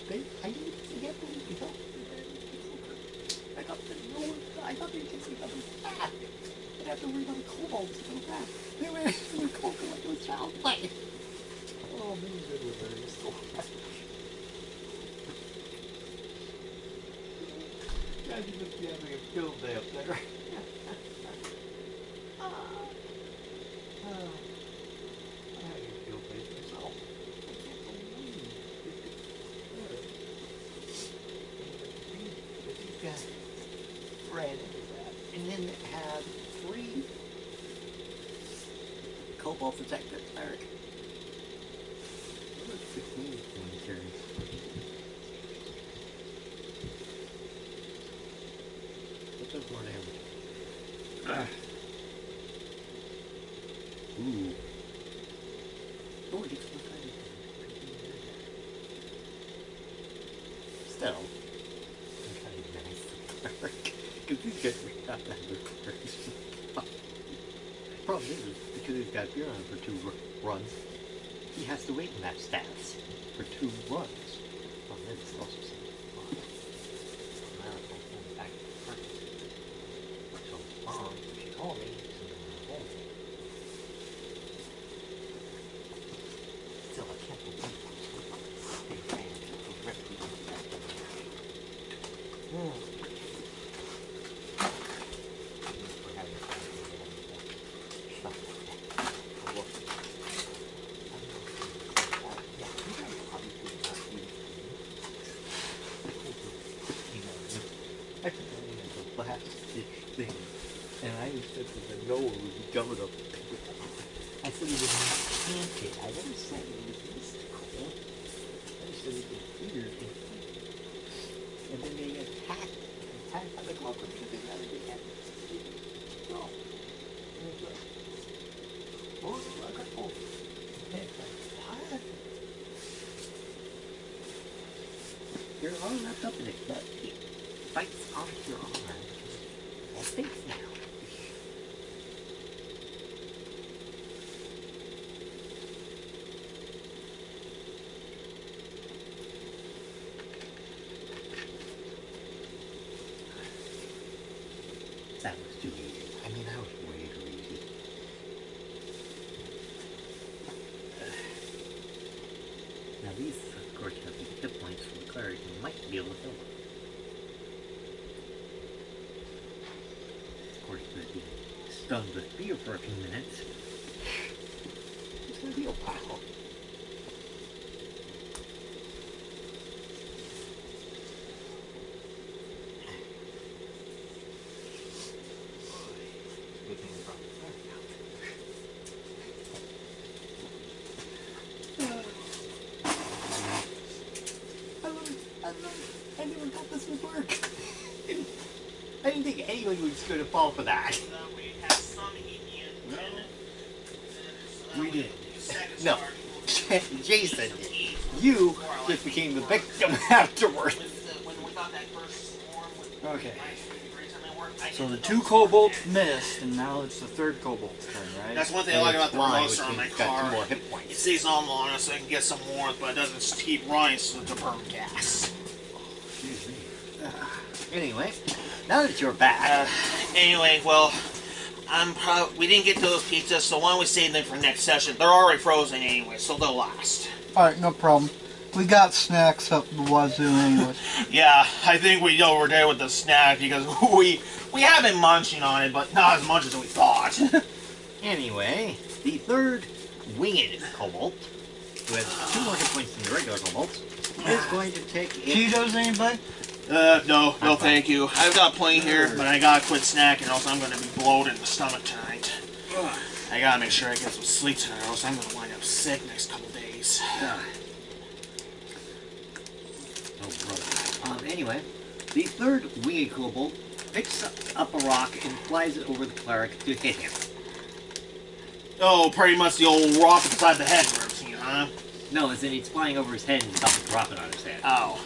I can't believe it. I thought they just think that was bad. They'd have to worry about the kobolds so bad. They were kobolds like it was child play. Oh, maybe they were very slow. Guys, you must be having a field day up there. I had a field day myself. I can't believe it. You guys ran into that. And then it had 3 kobolds attack that cleric. 16 when he carries. What does more damage? Ooh. Oh, it gets more tiny. Still. I'm kind of nice. Because these guys are not that good clerics. Problem is, because he's got beer on for 2 runs, he has to wait in that stance for 2 runs. Well, then it's also something. So, Mom, she told me, still, I can't believe it. I put that in the last ditch thing, and I said that Noah would be coming up. I said it was enchanted. I never said it was mystical. I just said it was weird. And then they attacked the clock because they got it again. No. And it's like, oh, I got both. And it's like, what? You're all wrapped up in it, but it bites off your arm. It stinks now. That was too easy. I mean, that was way too easy. Now these, of course, have the hit points from the cleric. You might be able to kill them. Of course, they'd be stunned with fear for a few minutes. It's gonna be a while. Good thing we brought the cleric out. I never thought this would work. I didn't think anyone was going to fall for that. We have some Indian. We did. No. Jason, you just became the victim afterwards. When we got that first swarm with Okay. I So the didn't two know. kobolds missed, and now it's the third kobold's turn, right? That's one thing I like about the Fly, remote on my which got 2 car. more hit It points. stays on long enough so I can get some warmth, but it doesn't keep running so to burn gas. Excuse me. Anyway, now that you're back, Anyway, well, we didn't get those pizzas, so why don't we save them for next session? They're already frozen anyway, so they'll last. Alright, no problem. We got snacks up the wazoo anyways. Yeah, I think we know we're there with the snack because we have been munching on it, but not as much as we thought. anyway, the third winged kobold, who has 2 more hit points than the regular kobolds, is going to take it. Cheetos, anybody? No, thank you. I've got plenty here, but I gotta quit snacking, or else I'm gonna be bloated in the stomach tonight. I gotta make sure I get some sleep tonight, or else I'm gonna wind up sick next couple days. Oh, brother. Anyway, the third winged kobold picks up a rock and flies it over the cleric to hit him. Oh, pretty much the old rock beside the head routine, huh? No, as in it's flying over his head and stopping dropping on his head. Oh,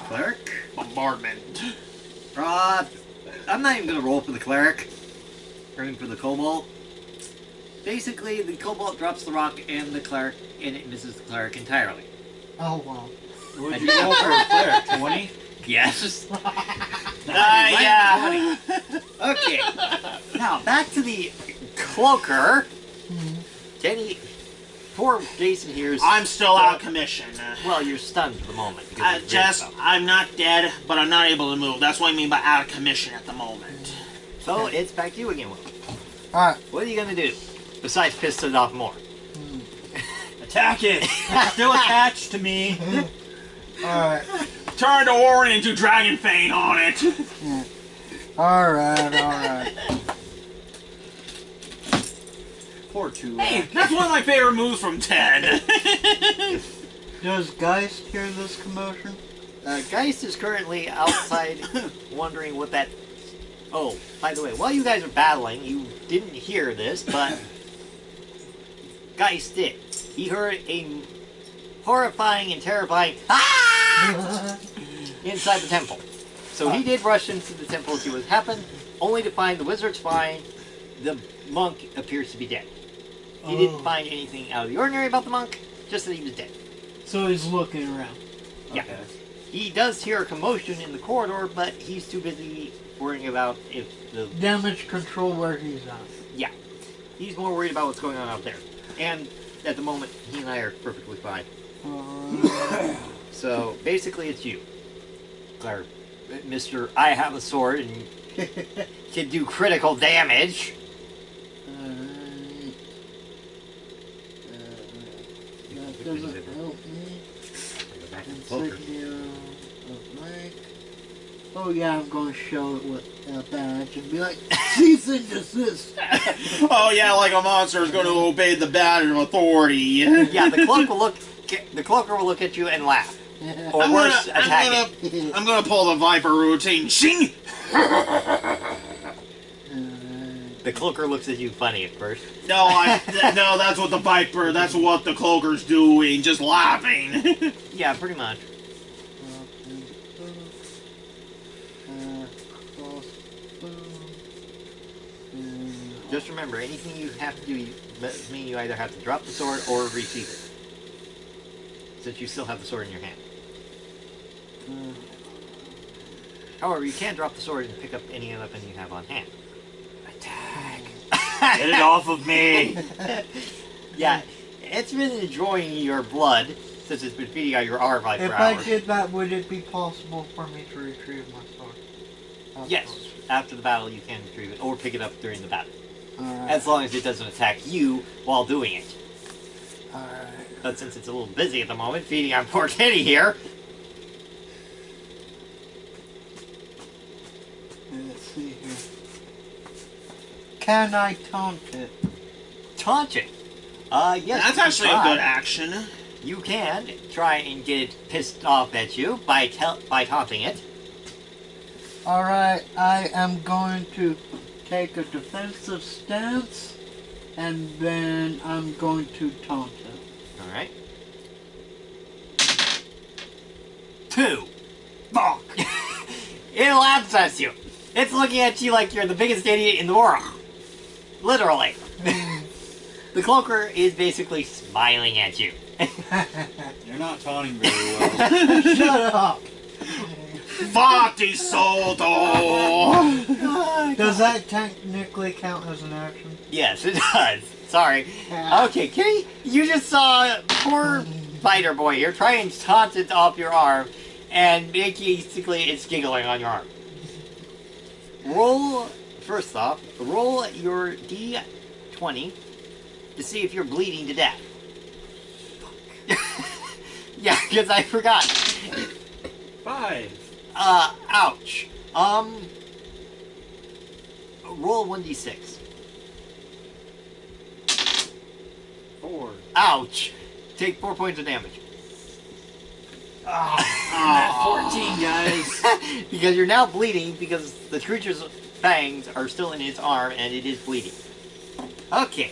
Cleric? bombardment. I'm not even gonna roll for the cleric. Or even for the kobold. Basically, the kobold drops the rock and it misses the cleric entirely. Oh, wow. What'd you roll for a cleric? 20? Yes. Yeah. Okay. Now back to the cloaker. Jenny, poor Jason here is. I'm still out of commission. Well, you're stunned at the moment. Because of the Jess, stuff. I'm not dead, but I'm not able to move. That's what I mean by out of commission at the moment. So it's back to you again, Will. Alright. What are you gonna do besides piss it off more? Attack it! It's still attached to me. Alright. Turn the warren into Dragon Fane on it. Alright. Poor two. Hey, that's one of my favorite moves from Ted. Does Geist hear this commotion? Geist is currently outside wondering what that... Oh, by the way, while you guys are battling, you didn't hear this, but Geist did. He heard a horrifying and terrifying inside the temple. So he did rush into the temple to see what happened, only to find the wizard's fine. The monk appears to be dead. He didn't find anything out of the ordinary about the monk, just that he was dead. So he's looking around. Yeah. Okay. He does hear a commotion in the corridor, but he's too busy worrying about if the... Damage control where he's at. Yeah. He's more worried about what's going on out there. And at the moment, he and I are perfectly fine. So, basically it's you. Or, Mr. I have a sword and can do critical damage. That doesn't help me. Go back to the Insignia poker. of rank. Oh yeah, I'm going to show it with a badge and be like, cease and desist. Oh yeah, like a monster is going to obey the badge of authority. Yeah, the cloak will look. The cloaker will look at you and laugh, or worse, attack it. I'm gonna pull the Viper routine. Shing! The cloaker looks at you funny at first. No, no, that's what the Viper. That's what the cloaker's doing. Just laughing. Yeah, pretty much. Just remember, anything you have to do must mean you either have to drop the sword or receive it. Since you still have the sword in your hand. However, you can drop the sword and pick up any weapon you have on hand. Attack! Get it off of me! Yeah, it's been enjoying your blood since it's been feeding on your arm like If for I hours. did that, would it be possible for me to retrieve my sword? Yes, after the battle you can retrieve it or pick it up during the battle. Alright. As long as it doesn't attack you while doing it. Alright. But since it's a little busy at the moment, feeding on poor Kitty here. Let's see here. Can I taunt it? Taunt it. Yes. That's you actually can a try. good action. You can try and get it pissed off at you by taunting it. Alright, I am going to take a defensive stance, and then I'm going to taunt it. Alright. 2. Fuck! It laughs at you. It's looking at you like you're the biggest idiot in the world. Literally. The cloaker is basically smiling at you. You're not taunting very well. Shut up! Fatti Soto! Does that technically count as an action? Yes, it does. Sorry. Yeah. Okay, Kitty, you just saw poor fighter boy here try and taunt it off your arm, and basically it's giggling on your arm. First off, roll your D20 to see if you're bleeding to death. Yeah, because I forgot. 5. Ouch. Roll 1d6. 4. Ouch. Take 4 points of damage. I'm at 14, guys. Because you're now bleeding because the creature's fangs are still in its arm and it is bleeding. Okay,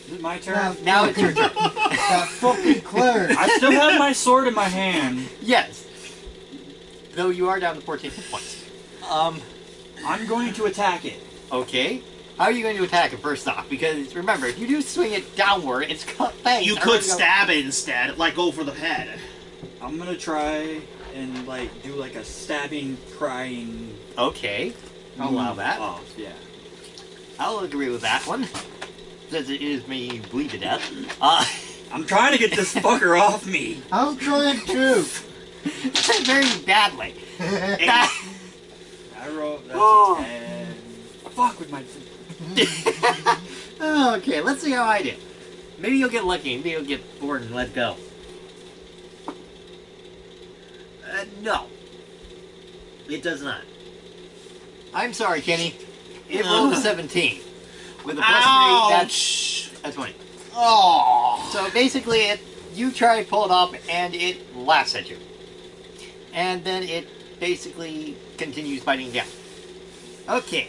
Is it my turn? now it's your turn. That fucking cleric! I still have my sword in my hand. Yes. Though you are down to 14 hit points. I'm going to attack it. Okay. How are you going to attack it first off? Because remember, if you do swing it downward, it's fangs. You are could gonna go- stab it instead, like go for the head. I'm gonna try and do like a stabbing, prying. Okay. I'll allow that. Off, yeah. I'll agree with that one. Since it is making you bleed to death. I'm trying to get this fucker off me. I'm trying to! Very badly. I rolled. That's Oh. a 10. Fuck with my. Okay, let's see how I do. Maybe you'll get lucky. Maybe you'll get bored and let go. No. It does not. I'm sorry, Kenny. It rolled a 17. With a plus 3, that's a 20. Oh. So basically, you try to pull it off, and it laughs at you. And then it basically continues biting down. Okay.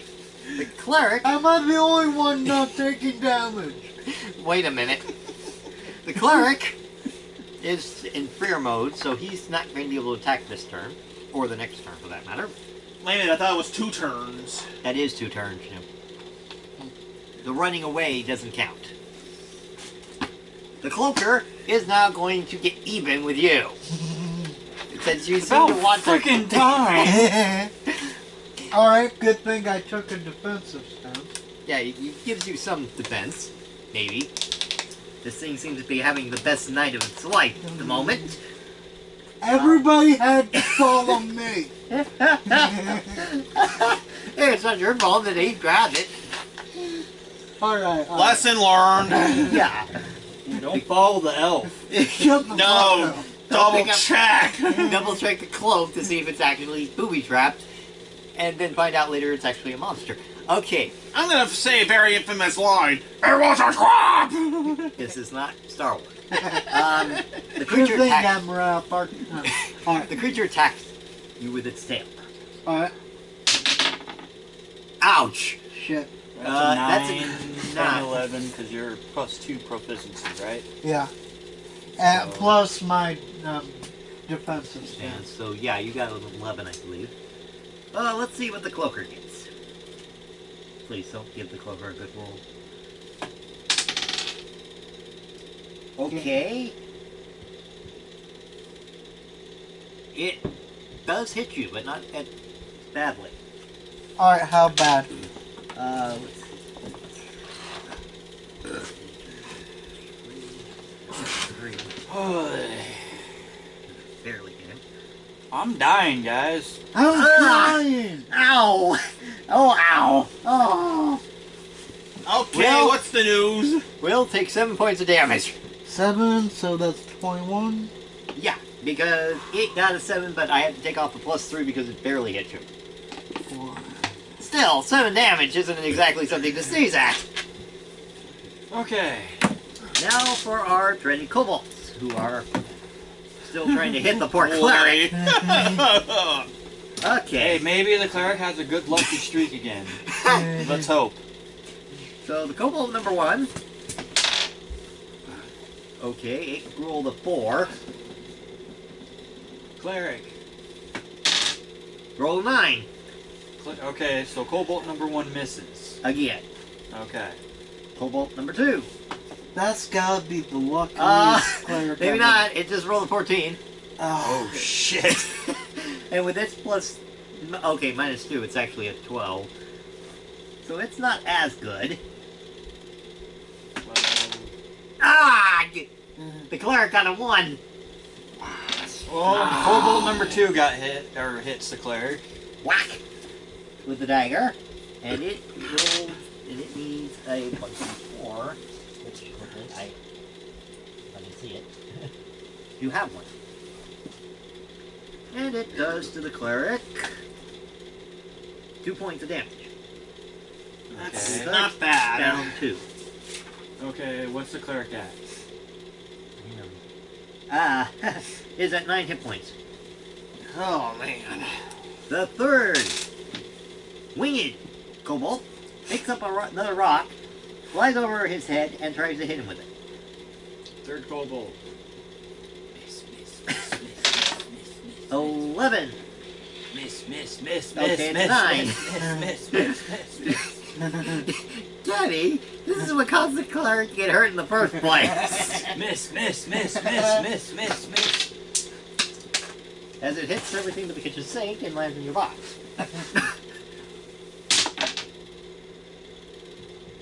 The cleric... Am I the only one not taking damage? Wait a minute. The cleric is in fear mode, so he's not going to be able to attack this turn. Or the next turn, for that matter. Wait a minute, I thought it was 2 turns. That is 2 turns, yeah. The running away doesn't count. The cloaker is now going to get even with you. Since you seem to want to... freaking time. Alright, good thing I took a defensive stance. Yeah, it gives you some defense. Maybe. This thing seems to be having the best night of its life at the moment. Everybody had to follow me. It's not your fault that he grabbed it. Alright. Lesson learned. Yeah. Don't follow the elf. Shut the No. fuck up. Double pick up- check. Double check the cloak to see if it's actually booby trapped. and then find out later it's actually a monster. Okay, I'm gonna say a very infamous line. It was a trap! this is not Star Wars. The Good creature thing attacks. Admiral Park. Alright, The creature attacks you with its tail. alright. Ouch! Shit. That's That's a a 9, 10, nine. 11, because you're +2 proficiency, right? Yeah. And So- plus my defensive And stance. so yeah, you got an 11, I believe. Let's see what the cloaker gets. Please don't give the cloaker a good roll. Okay. It does hit you, but not badly. Alright, how bad? Let's see. Barely hit him. I'm dying, guys. I'm Ah! dying! Ow! Oh, ow! Oh! Okay, Well- what's the news? Will take 7 points of damage. 7, so that's 21. Yeah, because it got a 7, but I had to take off the +3 because it barely hit you. 4. Still, 7 damage isn't exactly something to sneeze at. Okay. Now for our dreaded kobolds, who are still trying to hit the poor cleric. Boy. Okay, Hey, maybe the cleric has a good lucky streak again. Let's hope. so the kobold number 1. Okay, it rolled a 4. Cleric. Roll a 9. Okay, so Cobalt number 1 misses. Again. Okay. Kobold number 2. That's gotta be the luckiest cleric Maybe ever. not, it just rolled a 14. Oh, Oh, shit. And with its okay, -2, it's actually a 12. So it's not as good. Ah! The cleric got a 1. Well, Cobalt number 2 got hit, or hits the cleric. Whack! With the dagger. And it rolls, and it needs a 1d4. Which, I didn't see it. You have one. And it does to the cleric 2 points of damage. That's Okay. not bad. Down 2. Okay, what's the cleric at? Is at 9 hit points. Oh, man. The third winged kobold picks up another rock, flies over his head, and tries to hit him with it. Third Cobalt. 11. Miss, Okay, it's 9. miss. Daddy, this is what caused the cleric to get hurt in the first place. Miss. As it hits everything but the kitchen sink and lands in your box.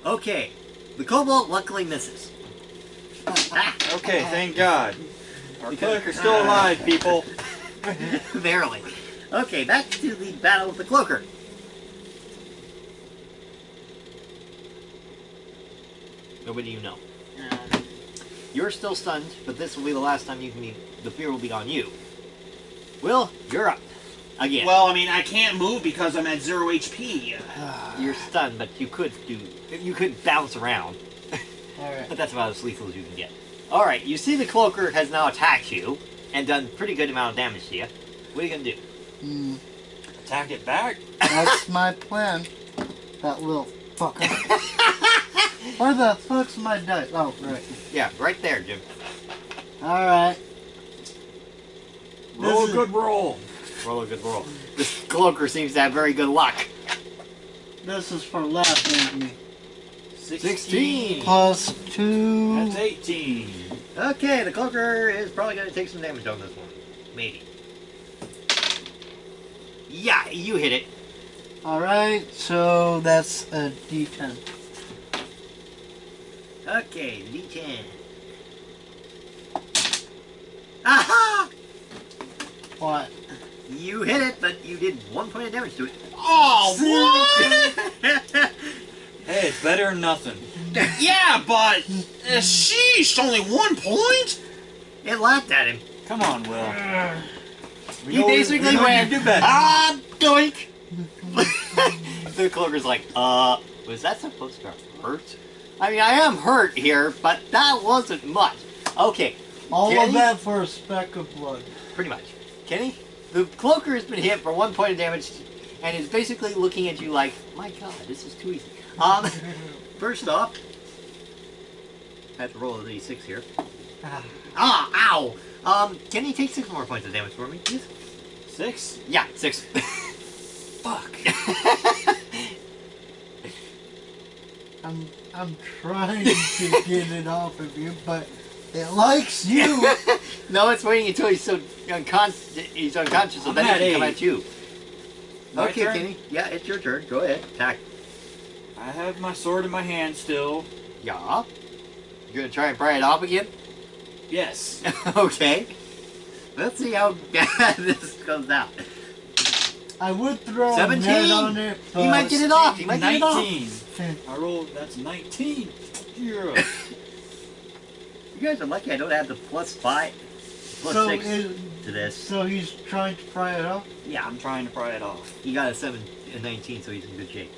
Okay, the kobold luckily misses. Okay, thank God. Our cleric is still alive, people. Barely. Okay, back to the battle with the cloaker. Nobody you know. You're still stunned, but this will be the last time you can be. The fear will be on you. Will, you're up. Again. Well, I mean, I can't move because I'm at 0 HP. You're stunned, but you could bounce around. alright. But that's about as lethal as you can get. Alright, you see the cloaker has now attacked you and done pretty good amount of damage to you. What are you gonna do? Attack it back? That's my plan. That little fucker. Where the fuck's my dice? Oh, right. Yeah, right there, Jim. Alright. Roll This a is- good roll. Roll a good roll. This cloaker seems to have very good luck. This is for laughing at me. 16. Plus 2. That's 18. Okay, the cloaker is probably gonna take some damage on this one. Maybe. Yeah, you hit it. Alright, so that's a D10. Okay, D10. Aha! What? You hit it, but you did 1 point of damage to it. Oh, what? Hey, it's better than nothing. Yeah, but sheesh, only 1 point? It laughed at him. Come on, Will. He basically you went, do better. ah, doink! The cloaker's like, was that supposed to hurt? I mean, I am hurt here, but that wasn't much. Okay, All Kenny? of that for a speck of blood. Pretty much. Kenny, the cloaker has been hit for 1 point of damage and is basically looking at you like, my god, this is too easy. First off, I have to roll a d6 here. Ow! Kenny, take 6 more points of damage for me, please. 6? Yeah, 6. Fuck. I'm trying to get it off of you, but it likes you. No, it's waiting until he's so unconscious, so I'm then he at can come 8. at you. My Okay, turn? Kenny. Yeah, it's your turn. Go ahead. Attack. I have my sword in my hand still. Yeah. You gonna try and pry it off again? Yes. Okay. Let's see how bad this goes out. I would throw 17. a net on it, but He might get it off. He might get it off. 19. I rolled, that's 19. Yeah. You guys are lucky I don't have the +5, +6 to this. So he's trying to pry it off? Yeah, I'm trying to pry it off. he got a 7 and 19, so he's in good shape.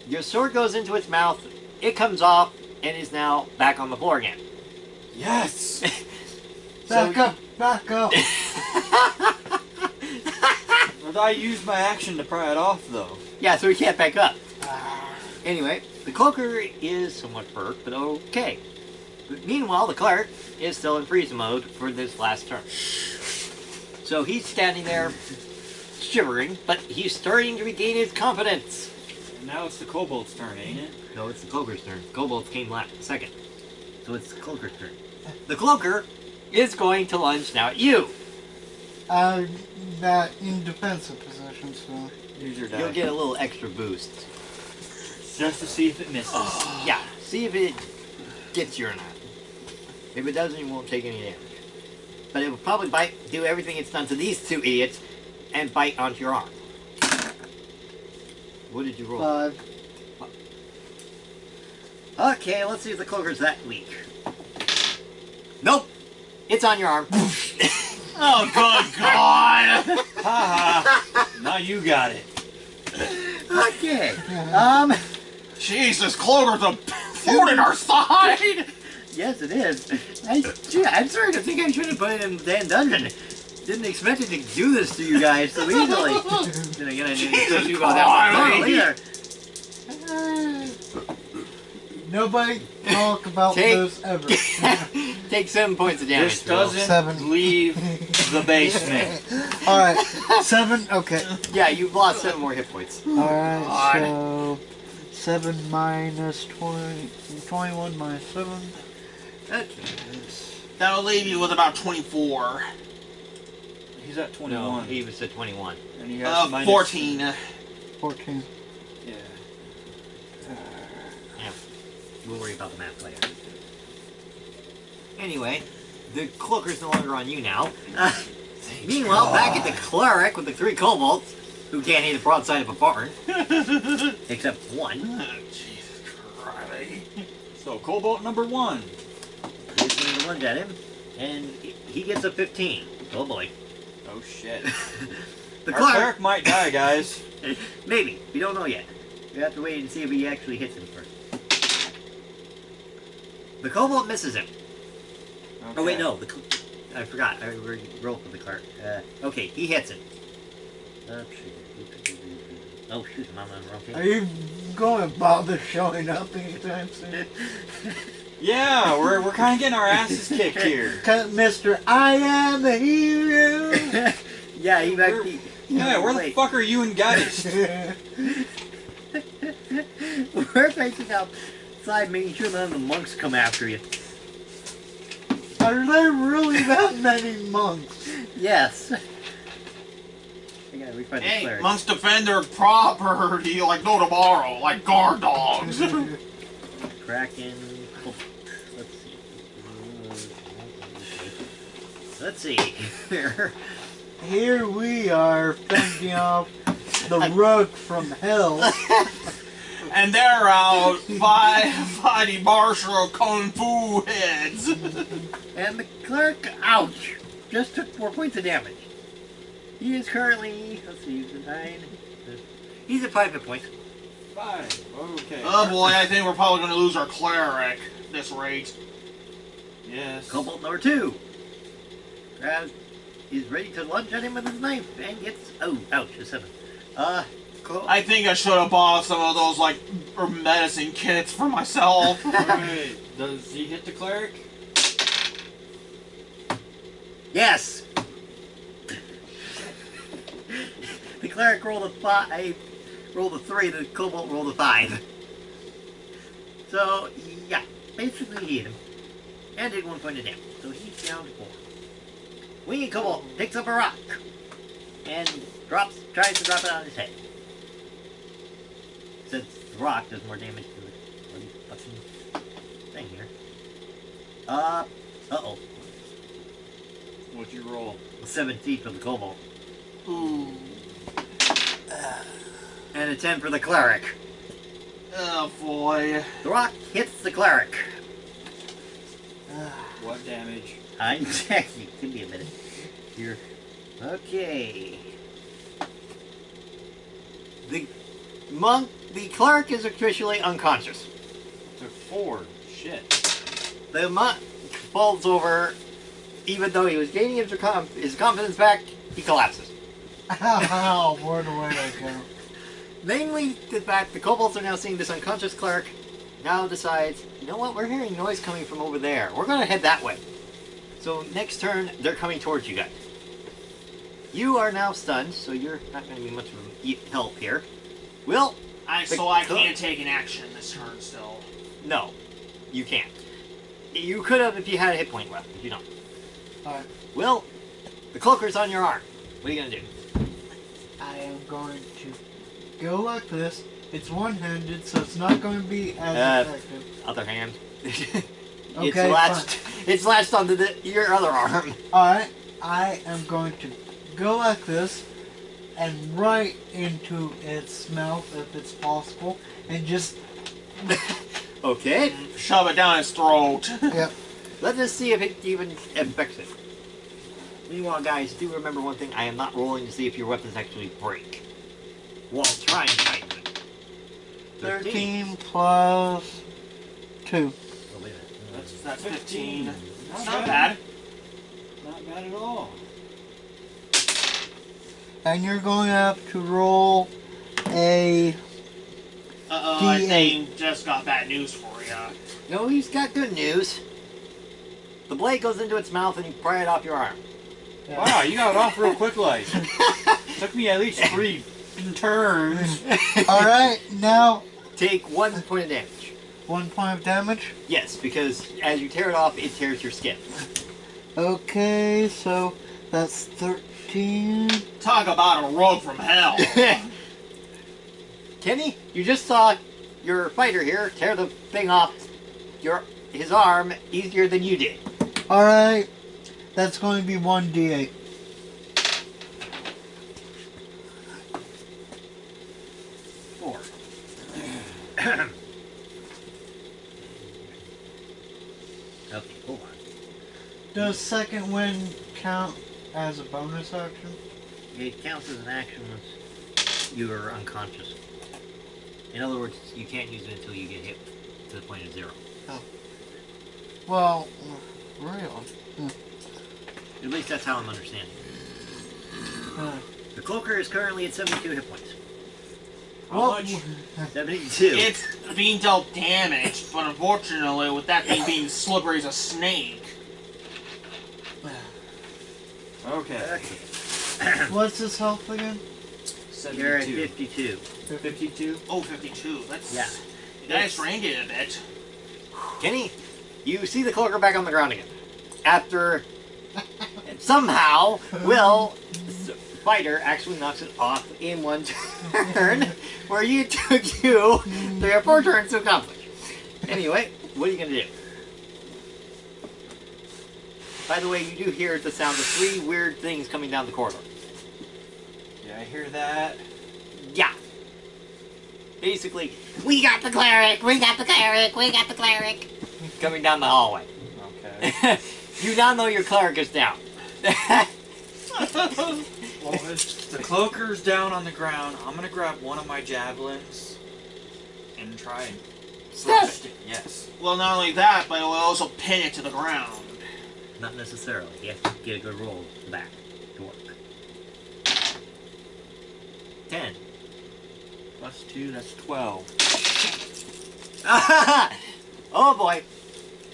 Your sword goes into its mouth, it comes off, and is now back on the floor again. Yes! Back up, back up. But I used my action to pry it off, though. Yeah, so he can't back up. Anyway, the cloaker is somewhat hurt, but okay. But meanwhile, the cleric is still in freeze mode for this last turn. So he's standing there, shivering, but he's starting to regain his confidence. And now it's the kobold's turn, ain't it? No, it's the cloaker's turn. Kobolds came second. So it's the cloaker's turn. The cloaker is going to lunge now at you. I'm not in defensive position, so. Use your die. You'll get a little extra boost. Just to see if it misses. Yeah, see if it gets you or not. If it doesn't, you won't take any damage. But it will probably do everything it's done to these two idiots, and bite onto your arm. What did you roll? 5. Okay, let's see if the cloaker's that weak. Nope! It's on your arm. Oh, good God! Ha! Now you got it. Okay. Jesus, Clover's a fort in our side! Yes, it is. I'm sorry to think I should have put it in the damn dungeon. Didn't expect it to do this to you guys so easily. Then again, I didn't expect you to go down the tunnel either. Nobody talk about Take- this ever. Take 7 points of damage. This Will. doesn't 7. leave the basement. Alright, 7, okay. Yeah, you've lost 7 more hit points. Alright, so 7 minus 20, 21 minus 7. Okay. That'll leave you with about 24. He's at 21. No, he was at 21. And he has minus 14. 14. Yeah. Yeah, we'll worry about the math later. Anyway, the cloaker's no longer on you now. Meanwhile, back at the cleric with the 3 kobolds, who can't hit the broadside of a barn. Except one. Oh, Jesus Christ. So, Cobalt number 1. He's going to lunge at him, and he gets a 15. Oh boy. Oh shit. The Our cleric, cleric might die, guys. maybe. We don't know yet. We have to wait and see if he actually hits him first. The kobold misses him. Okay. Oh wait, no. I forgot. I rolled for the cleric. Okay, he hits him. Oh shoot, I'm on the wrong Are page. you going to bother showing up anytime soon? Yeah, we're kind of getting our asses kicked here. Mr. I am the hero. Yeah, he might be. Yeah, where the Wait. fuck are you and Geist? We're facing outside, making sure none of the monks come after you. Are there really that many monks? Yes. I gotta refund the Hey, cleric. monks defend their property like no tomorrow, like guard dogs. Kraken. Let's see. Here. Here we are fending off the rug from hell. And they're out fighting martial kung fu heads. And the cleric, ouch, just took 4 points of damage. He is currently, let's see, he's at 9. He's at 5 hit points. 5. Okay. Oh boy, I think we're probably going to lose our cleric at this rate. Yes. Cobalt number 2. Raz is ready to lunge at him with his knife and gets, oh, ouch, a 7. I think I should have bought some of those, like, medicine kits for myself. Alright. Does he hit the cleric? Yes! The cleric rolled a 5, rolled a 3, the cobalt rolled a 5. So, yeah, basically he hit him. And did 1 point of damage. So he's down to 4. Winged Cobalt picks up a rock and tries to drop it on his head. Since the rock does more damage to the bloody fucking thing here. Uh-oh. What'd you roll? 17 for the Cobalt. Ooh. And a 10 for the Cleric. Oh boy. The rock hits the Cleric. What damage? I'm checking. Give me a minute. Here. Okay. The cleric is officially unconscious. Took 4. Shit. The monk falls over. Even though he was gaining his confidence back, he collapses. Ow, where the way I go? Mainly the fact the kobolds are now seeing this unconscious cleric. Now decides, you know what? We're hearing noise coming from over there. We're gonna head that way. So next turn, they're coming towards you guys. You are now stunned, so you're not going to be much of a help here. Will? So I can't take an action this turn still. No, you can't. You could have if you had a hit point left, but you don't. Alright, Will, the cloaker's on your arm. What are you going to do? I am going to go like this. It's one-handed, so it's not going to be as effective. Other hand. Okay, it's latched onto your other arm. Alright, I am going to go like this and right into its mouth if it's possible and just Okay. Shove it down its throat. yep. Let's just see if it even affects it. Meanwhile, guys, do remember one thing. I am not rolling to see if your weapons actually break. While trying to tighten them. 13 plus 2. Oh, wait a minute. That's 15. Not That's not bad. Not bad at all. And you're going to have to roll a Uh-oh, I D8. think just got bad news for you. No, he's got good news. The blade goes into its mouth and you pry it off your arm. Wow, you got it off real quick like. Took me at least 3 turns. Alright, now Take 1 point of damage. 1 point of damage. Yes, because as you tear it off, it tears your skin. Okay, so that's 13. Talk about a rogue from hell. Kenny, you just saw your fighter here tear the thing off his arm easier than you did. Alright, that's going to be 1d8. Okay, hold on. Does second wind count as a bonus action? It counts as an action once you are unconscious. In other words, you can't use it until you get hit to the point of 0. Well, really? At least that's how I'm understanding. Uh, The cloaker is currently at 72 hit points. How much? 72. It's being dealt damage, but unfortunately, with that thing being slippery as a snake. Okay. What's his health again? You're at 72. 52. 52? Oh, 52. That's... Yeah. You guys strained it a bit. Kenny, you see the cloaker back on the ground again. After somehow, Will, the fighter, actually knocks it off in one turn, where you took you 3 or 4 turns to accomplish. Anyway, what are you going to do? By the way, you do hear the sound of 3 weird things coming down the corridor. Yeah, I hear that. Yeah. Basically, we got the cleric, we got the cleric, we got the cleric. Coming down the hallway. Okay. You now know your cleric is down. Well, the cloaker's down on the ground. I'm gonna grab one of my javelins and try and thrust it. Yes. Well, not only that, but it will also pin it to the ground. Not necessarily. You have to get a good roll back to work. 10. Plus 2, that's 12. Oh boy.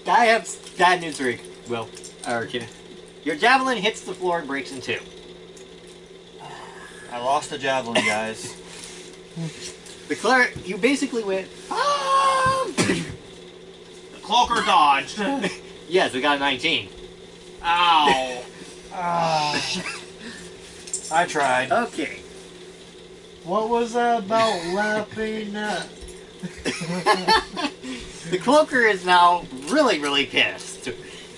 I have bad news for you, Will. Your javelin hits the floor and breaks in two. I lost a javelin, guys. The cleric, you basically went, The cloaker dodged. yes, we got a 19. Ow. I tried. Okay. What was that about laughing? The cloaker is now really, really pissed.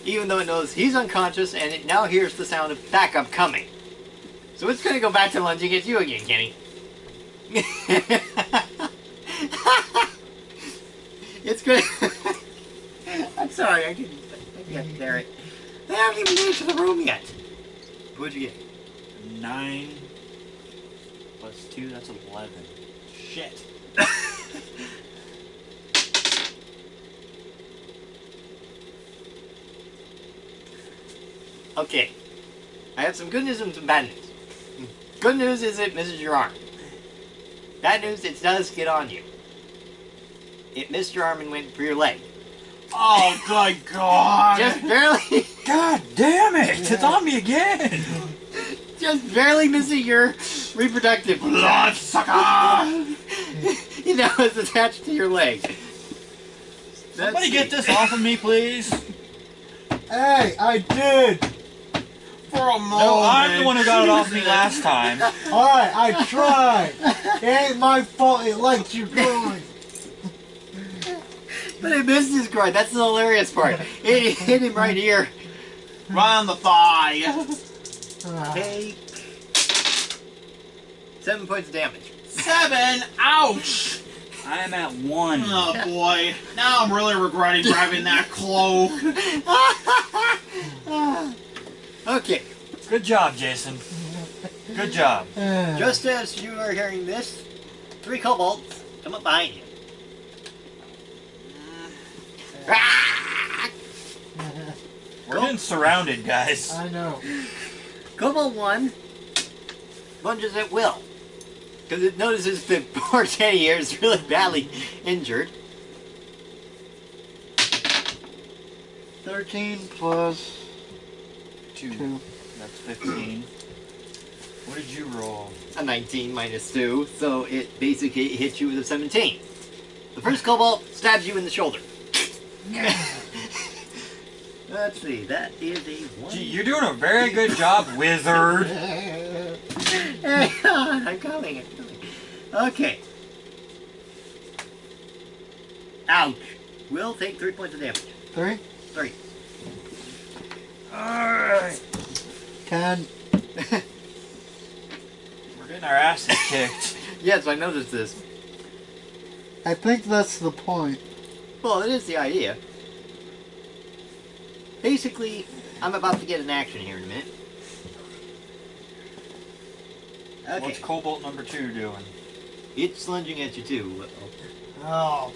Even though it knows he's unconscious and it now hears the sound of backup coming. So it's going to go back to lunging at you again, Kenny. It's good. I'm sorry, I can't bear it. They haven't even made it to the room yet. What'd you get? 9 plus 2, that's 11. Shit. Okay. I have some good news and some bad news. Good news is it misses your arm. Bad news, it does get on you. It missed your arm and went for your leg. Oh, good God. Just barely, God damn it! It's on me again! just barely missing your reproductive Bloodsucker. You know, it's attached to your leg. Somebody get this off of me, please. Hey, I did! For a moment. No, I'm the one who got it off me last time. Alright, I tried! It ain't my fault it likes you going. But it missed his groin. That's the hilarious part. It hit him right here. Right on the thigh. Take 7 points of damage. 7. Ouch. I am at 1. Oh boy. Now I'm really regretting grabbing that cloak. Okay. Good job, Jason. Good job. Just as you are hearing this, 3 kobolds come up behind you. We're getting surrounded, guys. I know. Kobold 1 lunges at Will. Because it notices that poor Kenny here is really badly injured. 13 plus 2. 2. That's 15. What did you roll? A 19 minus 2, so it basically hits you with a 17. The first kobold stabs you in the shoulder. Let's see, that is a 1. Gee, you're doing a very good job, wizard. Hang on, I'm coming. Okay. Ouch. Will take 3 points of damage. 3? 3. Alright. 10. We're getting our asses kicked. Yes, I noticed this. I think that's the point. Well, it is the idea. Basically, I'm about to get an action here in a minute. Okay. What's Cobalt number 2 doing? It's lunging at you too. Oh.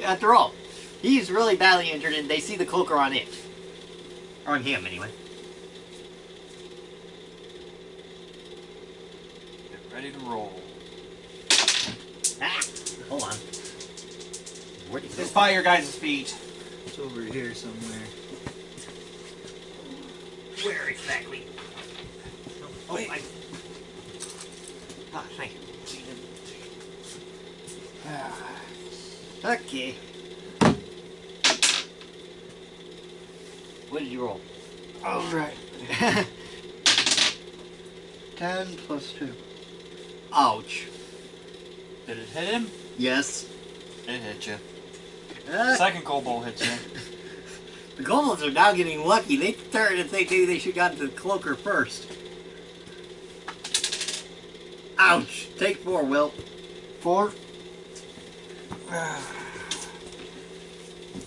After all, he's really badly injured and they see the cloaker on it. Or on him, anyway. Get ready to roll. Ah! Hold on. Where'd he go? It's by your guys' feet. It's over here somewhere. Where exactly? Oh, Wait. Ah, thank you. Okay. What did you roll? Alright. 10 plus 2. Ouch. Did it hit him? Yes. It hit you. Uh, Second Cobalt hits you. the goblins are now getting lucky. They started to think maybe they should have gotten to the cloaker first. Ouch. Take 4, Will. 4.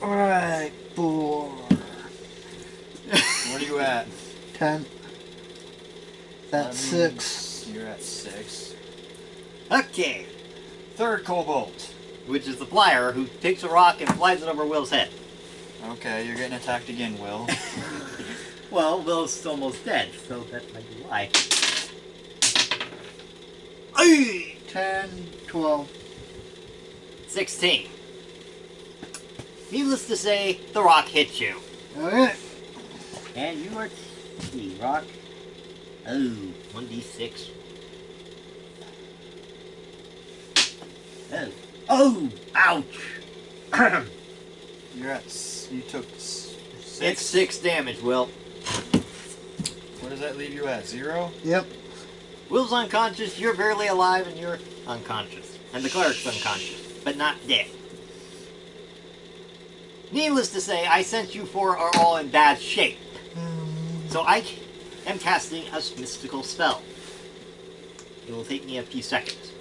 Alright, 4. What are you at? 10. That's 6. You're at 6. Okay. Third kobold. Which is the flyer who takes a rock and flies it over Will's head. Okay, you're getting attacked again, Will. Well, Will's almost dead, so that might be why. 10, 12. 16. Needless to say, the rock hits you. Okay. And you are... see, rock. Oh, 1d6. Oh. Oh! Ouch! You're at. You took 6. It's 6 damage, Will. What does that leave you at? 0? Yep. Will's unconscious, you're barely alive, and you're unconscious. And the cleric's unconscious, but not dead. Needless to say, I sense you four are all in bad shape. So I am casting a mystical spell. It will take me a few seconds.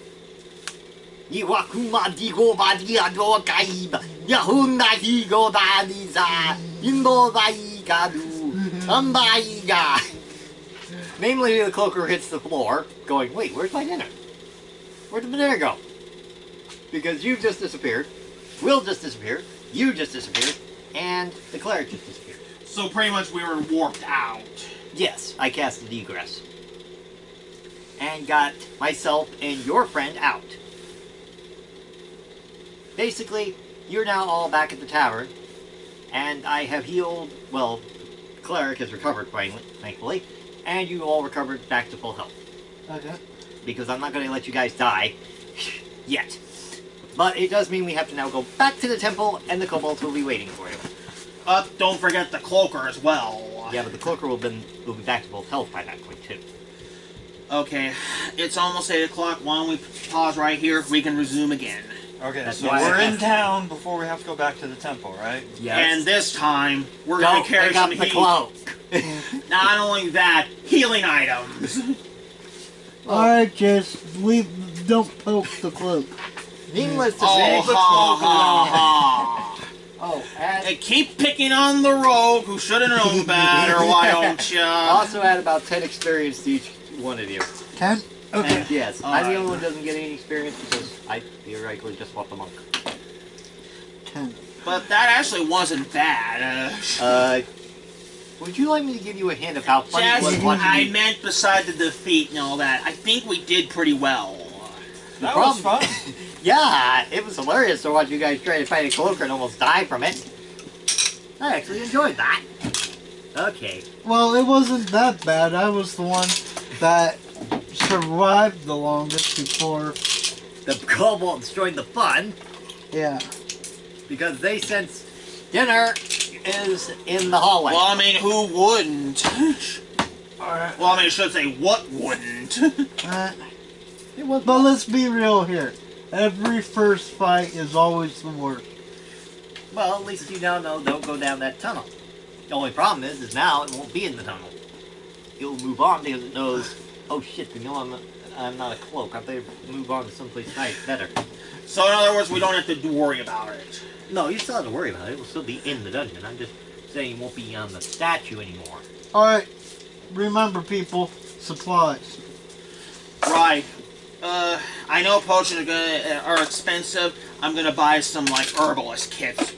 Iwakuma digo badia do kaiba. Yahuna higo badiza. Indo baigadu. Ambaiga. Namely, the cloaker hits the floor, going, wait, where's my dinner? Where'd the dinner go? Because you just disappeared, Will just disappeared, you just disappeared, and the cleric just disappeared. So pretty much we were warped out. Yes, I cast the egress. And got myself and your friend out. Basically, you're now all back at the tavern, and I have healed, well, cleric has recovered finally, thankfully, and you all recovered back to full health. Okay. Because I'm not going to let you guys die yet. But it does mean we have to now go back to the temple, and the kobolds will be waiting for you. Don't forget the cloaker as well. Yeah, but the cloaker will be back to full health by that point, too. Okay, it's almost 8 o'clock. Why don't we pause right here? We can resume again. Okay, That's so why we're I in have- town before we have to go back to the temple, right? And this time, we're going Don't to carry pick up some the heat. cloak. Not only that, healing items. Alright, just leave. Don't poke the cloak. Needless to Oh, say, ha, ha, ha. oh, and Hey, keep picking on the rogue who should have known better, why don't ya? also add about 10 experience to each one of you. 10? Okay. And yes, I'm the Alright. only one who doesn't get any experience because I theoretically just fought the monk. 10. But that actually wasn't bad. Would you like me to give you a hint of how funny it was Just, watching I you? meant beside the defeat and all that, I think we did pretty well. That was fun. Yeah, it was hilarious to watch you guys try to fight a cloaker and almost die from it. I actually enjoyed that. Okay. Well, it wasn't that bad. I was the one that survived the longest before. The kobolds joined the fun Yeah. because they sense dinner is in the hallway. Well, I mean, who wouldn't? Alright. Well, I mean, I should say, what wouldn't? It was But let's be real here. Every first fight is always the worst. Well, at least you now know don't go down that tunnel. The only problem is now it won't be in the tunnel. It'll move on because it knows, oh shit, they know I'm not a cloak. I better move on to someplace nice, better. So, in other words, we don't have to worry about it. No, you still have to worry about it. It will still be in the dungeon. I'm just saying it won't be on the statue anymore. Alright. Remember, people, supplies. Right. I know potions are expensive. I'm gonna buy some, like, herbalist kits.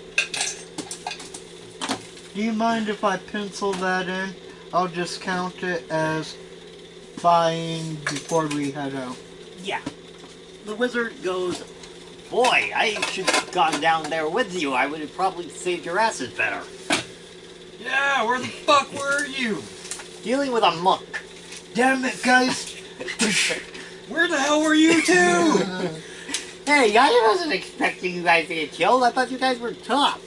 Do you mind if I pencil that in? I'll just count it as buying before we head out. Yeah. The wizard goes, boy, I should have gone down there with you. I would have probably saved your asses better. Yeah, where the fuck were you? Dealing with a monk. Damn it, guys! Where the hell were you two? Hey, I wasn't expecting you guys to get killed. I thought you guys were tough.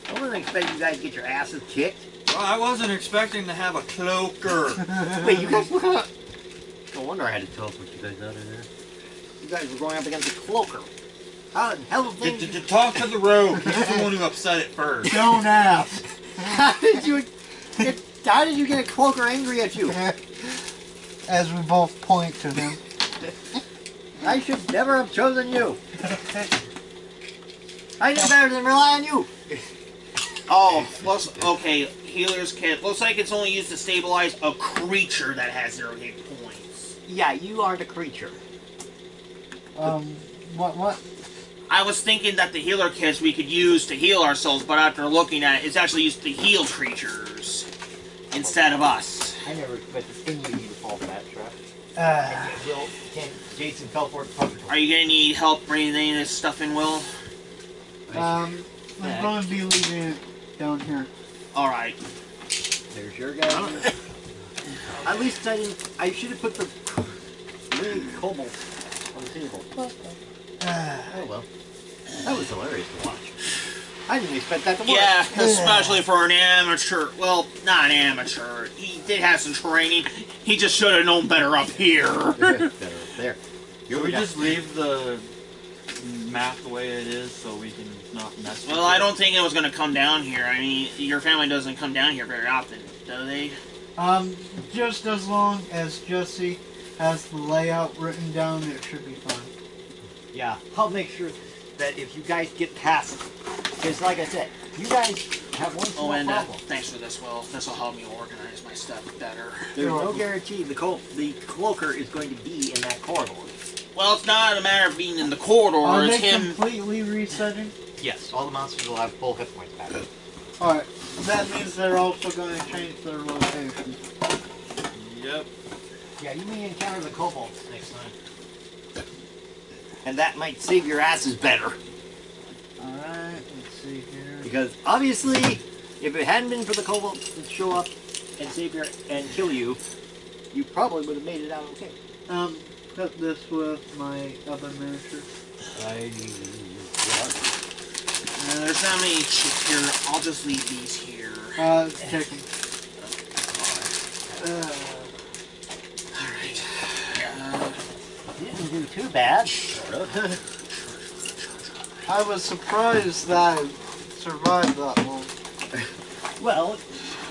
I wasn't expecting you guys to get your asses kicked. Well, I wasn't expecting to have a cloaker. Wait, you guys were gonna... No wonder I had to teleport you guys out of there. You guys were going up against a cloaker. How in hell did To talk to the rogue. He's the one who upset it first. Don't ask! How did you get a cloaker angry at you? As we both point to him. I should never have chosen you. I did better than rely on you. Oh, okay. healer's kit. Looks like it's only used to stabilize a creature that has 0 hit points. Yeah, you are the creature. What? I was thinking that the healer kits we could use to heal ourselves, but after looking at it, it's actually used to heal creatures instead of us. I never expected any of you to fall for that trap. Uh, Jason fell for it perfectly. Are you gonna need help bringing any of this stuff in, Will? I'm going to be leaving it down here. Alright. There's your guy. At least I should have put the green cobalt on the table. Oh well. That was hilarious to watch. I didn't expect that to work. Yeah, especially for an amateur. Well, not an amateur. He did have some training. He just should have known better up here. Better there. Can we just leave the map the way it is so we can not mess with it? Well, I don't think it was going to come down here. I mean, your family doesn't come down here very often, do they? Just as long as Jesse has the layout written down, it should be fine. Yeah, I'll make sure that if you guys get past, because like I said, you guys have one small Oh, and problem. thanks for this, Will. This will help me organize my stuff better. There's no guarantee the cloaker is going to be in that corridor. Well, it's not a matter of being in the corridor. Are It's they him. completely resetting? Yes, all the monsters will have full hit points back. Alright, that means they're also going to change their location. Yep. Yeah, you may encounter the kobolds next time. And that might save your asses better. Alright, let's see here. Because obviously, if it hadn't been for the kobolds to show up and save your and kill you, you probably would have made it out okay. Put this with my other miniature. There's not many chips here. I'll just leave these here. Checking. Alright. Didn't do too bad. I was surprised that I survived that long. Well,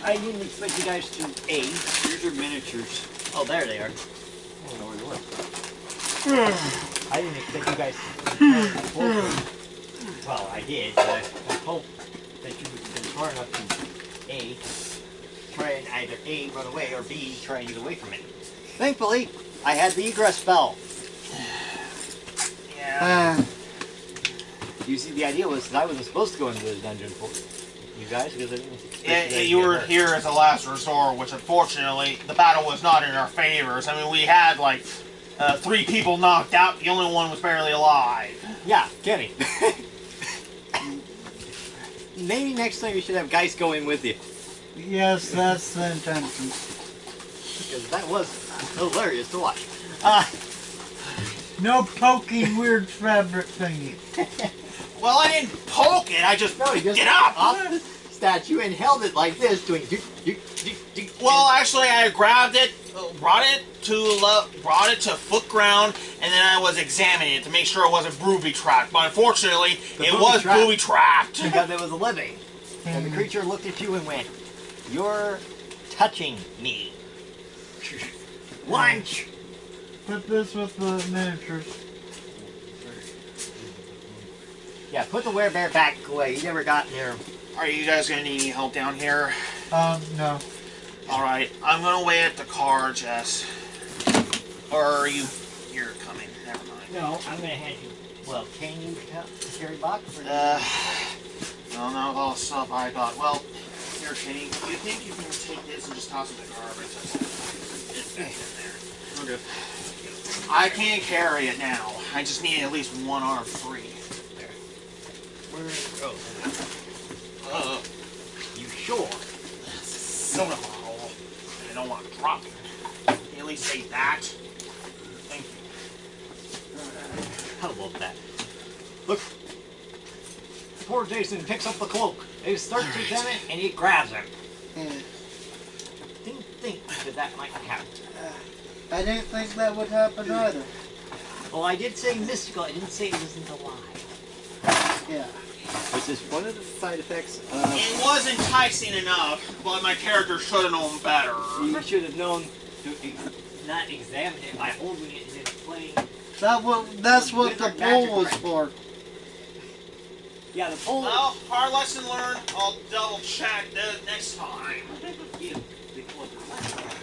I didn't expect you guys to aid. Here's your miniatures. Oh, there they are. I don't know where they were. I didn't expect you guys to well, I did, but I hope that you would have been smart enough to A, try and either A, run away, or B, try and get away from it. Thankfully, I had the egress spell. Yeah. You see, the idea was that I wasn't supposed to go into the dungeon for you guys, because I didn't expect Yeah, you guys to you get were hurt. here as a last resort, which unfortunately, the battle was not in our favors. I mean, we had like 3 people knocked out, the only one was barely alive. Yeah, Kenny. Maybe next time you should have guys go in with you. Yes, that's the intention. Because that was hilarious to watch. No poking weird fabric thingy. Well, I didn't poke it, I just No, he picked just it up. off the statue and held it like this, doing Well, actually, I grabbed it, brought it to foot ground, and then I was examining it to make sure it wasn't booby trapped. But unfortunately, it was booby-trapped. booby trapped. because it was a living. And the creature looked at you and went, "You're touching me." Lunch! Put this with the miniatures. Yeah, put the werebear back away. You never got near him. Are you guys gonna need any help down here? No. Alright, I'm gonna wait at the car, Jess. Or are you... You're coming, never mind. No, I'm gonna hand you. Well, can you carry box? Or No, not all the stuff I got. Well, here, Kenny, do you think you can take this and just toss it in the garbage? It's in there. Okay. I can't carry it now. I just need at least one arm free. Where? Uh, You sure? soda bottle. I don't want to drop it. Can you at least say that? Thank you. How about that? Look. Poor Jason picks up the cloak. He starts to examine it, and he grabs him. Didn't think that might happen. I didn't think that would happen either. Well, I did say mystical. I didn't say it wasn't alive. Yeah. Which is one of the side effects of... It was enticing enough, but my character should have known better. You should have known to not examine it by holding it and then playing. That's what the Wizard bowl was magic for. Yeah, the pole. Well, hard lesson learned. I'll double check this next time. Yeah, they call it the ladder.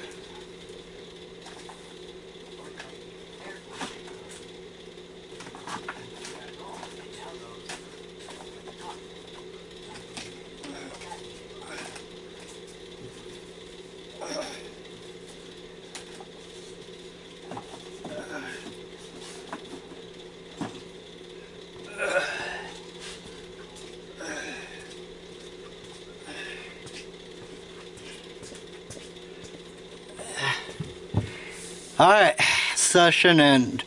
Alright, session end.